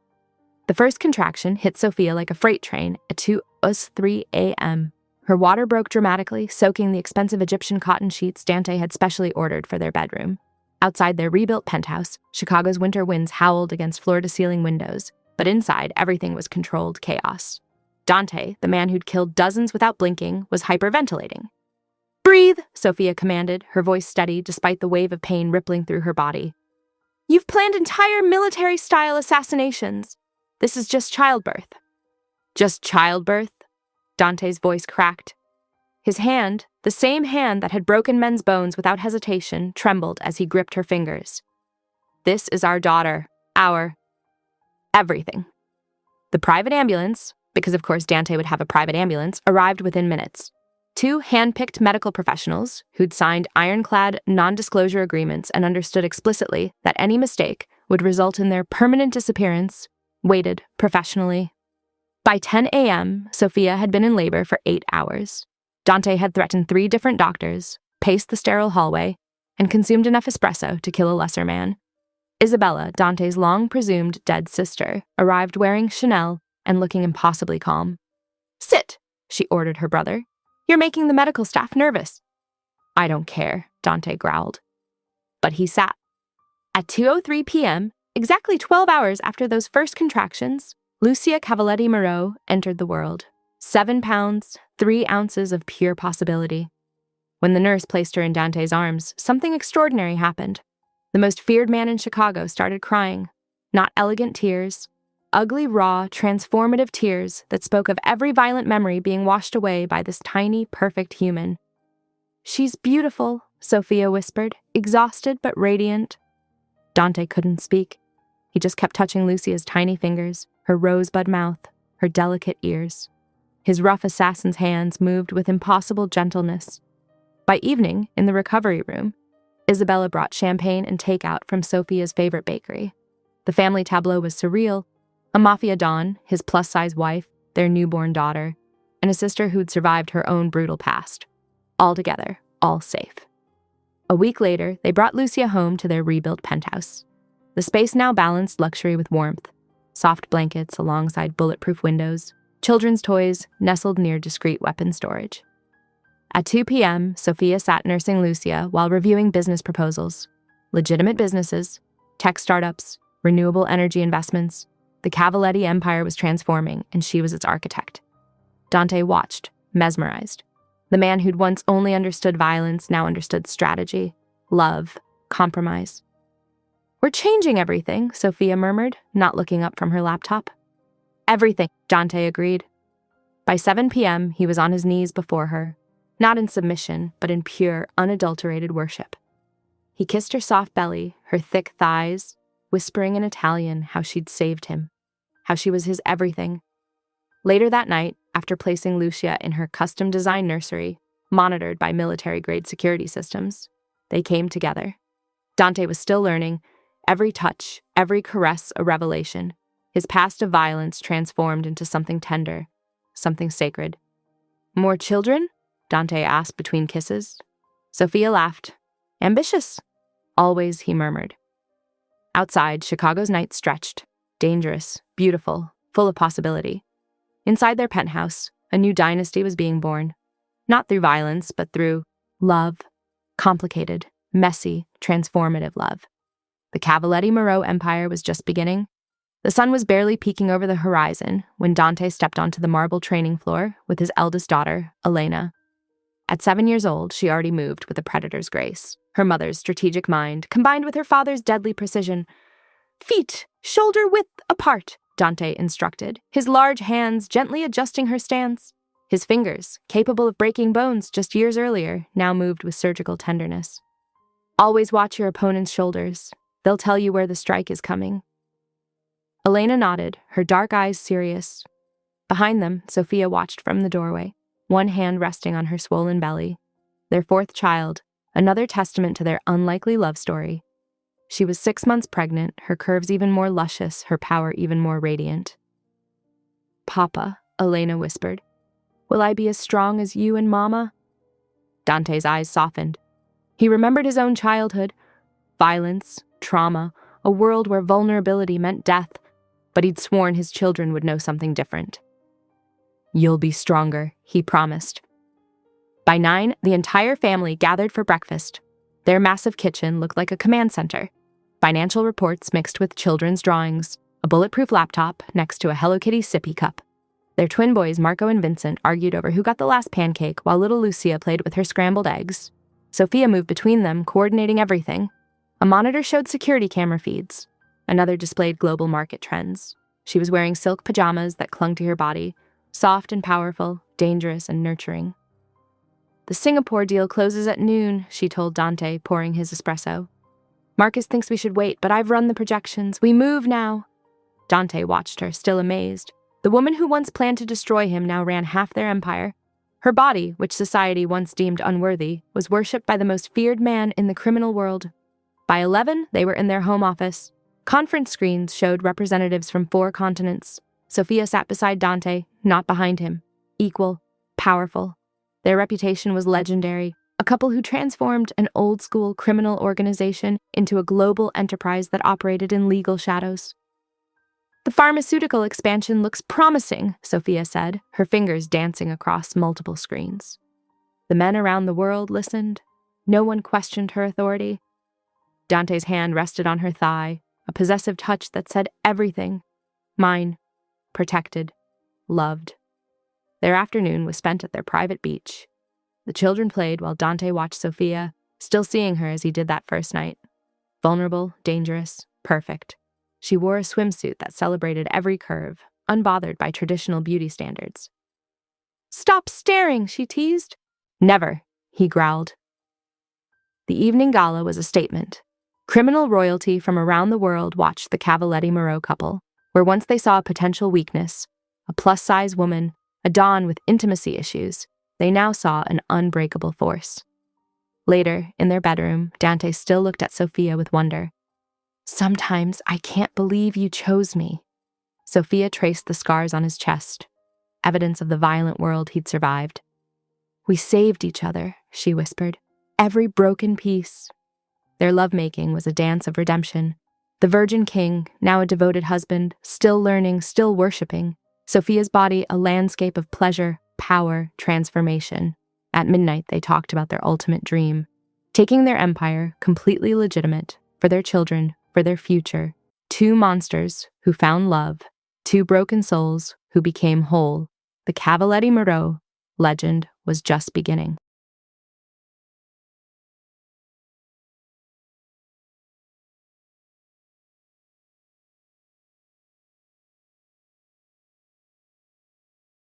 The first contraction hit Sophia like a freight train at 2:03 a.m. Her water broke dramatically, soaking the expensive Egyptian cotton sheets Dante had specially ordered for their bedroom. Outside their rebuilt penthouse, Chicago's winter winds howled against floor-to-ceiling windows, but inside, everything was controlled chaos. Dante, the man who'd killed dozens without blinking, was hyperventilating. "Breathe," Sophia commanded, her voice steady despite the wave of pain rippling through her body. "You've planned entire military-style assassinations. This is just childbirth." "Just childbirth?" Dante's voice cracked. His hand, the same hand that had broken men's bones without hesitation, trembled as he gripped her fingers. "This is our daughter, our everything." The private ambulance, because of course Dante would have a private ambulance, arrived within minutes. 2 hand-picked medical professionals who'd signed ironclad non-disclosure agreements and understood explicitly that any mistake would result in their permanent disappearance, waited professionally. By 10 a.m., Sophia had been in labor for 8 hours. Dante had threatened 3 different doctors, paced the sterile hallway, and consumed enough espresso to kill a lesser man. Isabella, Dante's long-presumed dead sister, arrived wearing Chanel and looking impossibly calm. "Sit," she ordered her brother. "You're making the medical staff nervous." "I don't care," Dante growled. But he sat. At 2:03 p.m., exactly 12 hours after those first contractions, Lucia Cavalletti-Moreau entered the world. 7 pounds, 3 ounces of pure possibility. When the nurse placed her in Dante's arms, something extraordinary happened. The most feared man in Chicago started crying. Not elegant tears, ugly, raw, transformative tears that spoke of every violent memory being washed away by this tiny, perfect human. "She's beautiful," Sophia whispered, exhausted but radiant. Dante couldn't speak. He just kept touching Lucia's tiny fingers, her rosebud mouth, her delicate ears. His rough assassin's hands moved with impossible gentleness. By evening, in the recovery room, Isabella brought champagne and takeout from Sophia's favorite bakery. The family tableau was surreal. A Mafia Don, his plus-size wife, their newborn daughter, and a sister who'd survived her own brutal past. All together, all safe. A week later, they brought Lucia home to their rebuilt penthouse. The space now balanced luxury with warmth. Soft blankets alongside bulletproof windows, children's toys nestled near discreet weapon storage. At 2 p.m., Sophia sat nursing Lucia while reviewing business proposals. Legitimate businesses, tech startups, renewable energy investments. The Cavalletti empire was transforming, and she was its architect. Dante watched, mesmerized. The man who'd once only understood violence now understood strategy, love, compromise. "We're changing everything," Sophia murmured, not looking up from her laptop. "Everything," Dante agreed. By 7 p.m., he was on his knees before her, not in submission, but in pure, unadulterated worship. He kissed her soft belly, her thick thighs, whispering in Italian how she'd saved him, how she was his everything. Later that night, after placing Lucia in her custom-designed nursery, monitored by military-grade security systems, they came together. Dante was still learning, every touch, every caress a revelation, his past of violence transformed into something tender, something sacred. "More children?" Dante asked between kisses. Sophia laughed. "Ambitious." "Always," he murmured. Outside, Chicago's night stretched, dangerous, beautiful, full of possibility. Inside their penthouse, a new dynasty was being born. Not through violence, but through love. Complicated, messy, transformative love. The Cavalletti-Moreau empire was just beginning. The sun was barely peeking over the horizon when Dante stepped onto the marble training floor with his eldest daughter, Elena. At 7 years old, she already moved with a predator's grace, her mother's strategic mind combined with her father's deadly precision. "Feet, shoulder-width apart," Dante instructed, his large hands gently adjusting her stance. His fingers, capable of breaking bones just years earlier, now moved with surgical tenderness. "Always watch your opponent's shoulders. They'll tell you where the strike is coming." Elena nodded, her dark eyes serious. Behind them, Sophia watched from the doorway, one hand resting on her swollen belly. Their 4th child, another testament to their unlikely love story. She was 6 months pregnant, her curves even more luscious, her power even more radiant. "Papa," Elena whispered, "will I be as strong as you and Mama?" Dante's eyes softened. He remembered his own childhood. Violence, trauma, a world where vulnerability meant death, but he'd sworn his children would know something different. "You'll be stronger," he promised. By 9, the entire family gathered for breakfast. Their massive kitchen looked like a command center. Financial reports mixed with children's drawings, a bulletproof laptop next to a Hello Kitty sippy cup. Their twin boys, Marco and Vincent, argued over who got the last pancake while little Lucia played with her scrambled eggs. Sophia moved between them, coordinating everything. A monitor showed security camera feeds. Another displayed global market trends. She was wearing silk pajamas that clung to her body, soft and powerful, dangerous and nurturing. "The Singapore deal closes at noon," she told Dante, pouring his espresso. "Marcus thinks we should wait, but I've run the projections. We move now." Dante watched her, still amazed. The woman who once planned to destroy him now ran half their empire. Her body, which society once deemed unworthy, was worshipped by the most feared man in the criminal world. By 11, they were in their home office. Conference screens showed representatives from 4 continents. Sophia sat beside Dante, not behind him. Equal, powerful. Their reputation was legendary, a couple who transformed an old-school criminal organization into a global enterprise that operated in legal shadows. "The pharmaceutical expansion looks promising," Sophia said, her fingers dancing across multiple screens. The men around the world listened. No one questioned her authority. Dante's hand rested on her thigh, a possessive touch that said everything. Mine. Protected. Loved. Their afternoon was spent at their private beach. The children played while Dante watched Sophia, still seeing her as he did that first night. Vulnerable, dangerous, perfect. She wore a swimsuit that celebrated every curve, unbothered by traditional beauty standards. "Stop staring," she teased. "Never," he growled. The evening gala was a statement. Criminal royalty from around the world watched the Cavaletti-Moreau couple, where once they saw a potential weakness, a plus-size woman, a Dawn with intimacy issues, they now saw an unbreakable force. Later, in their bedroom, Dante still looked at Sophia with wonder. "Sometimes I can't believe you chose me." Sophia traced the scars on his chest, evidence of the violent world he'd survived. "We saved each other," she whispered. "Every broken piece." Their lovemaking was a dance of redemption. The virgin king, now a devoted husband, still learning, still worshipping. Sophia's body a landscape of pleasure, power, transformation. At midnight, they talked about their ultimate dream. Taking their empire, completely legitimate, for their children, for their future. 2 monsters who found love. 2 broken souls who became whole. The Cavaletti-Moreau legend was just beginning.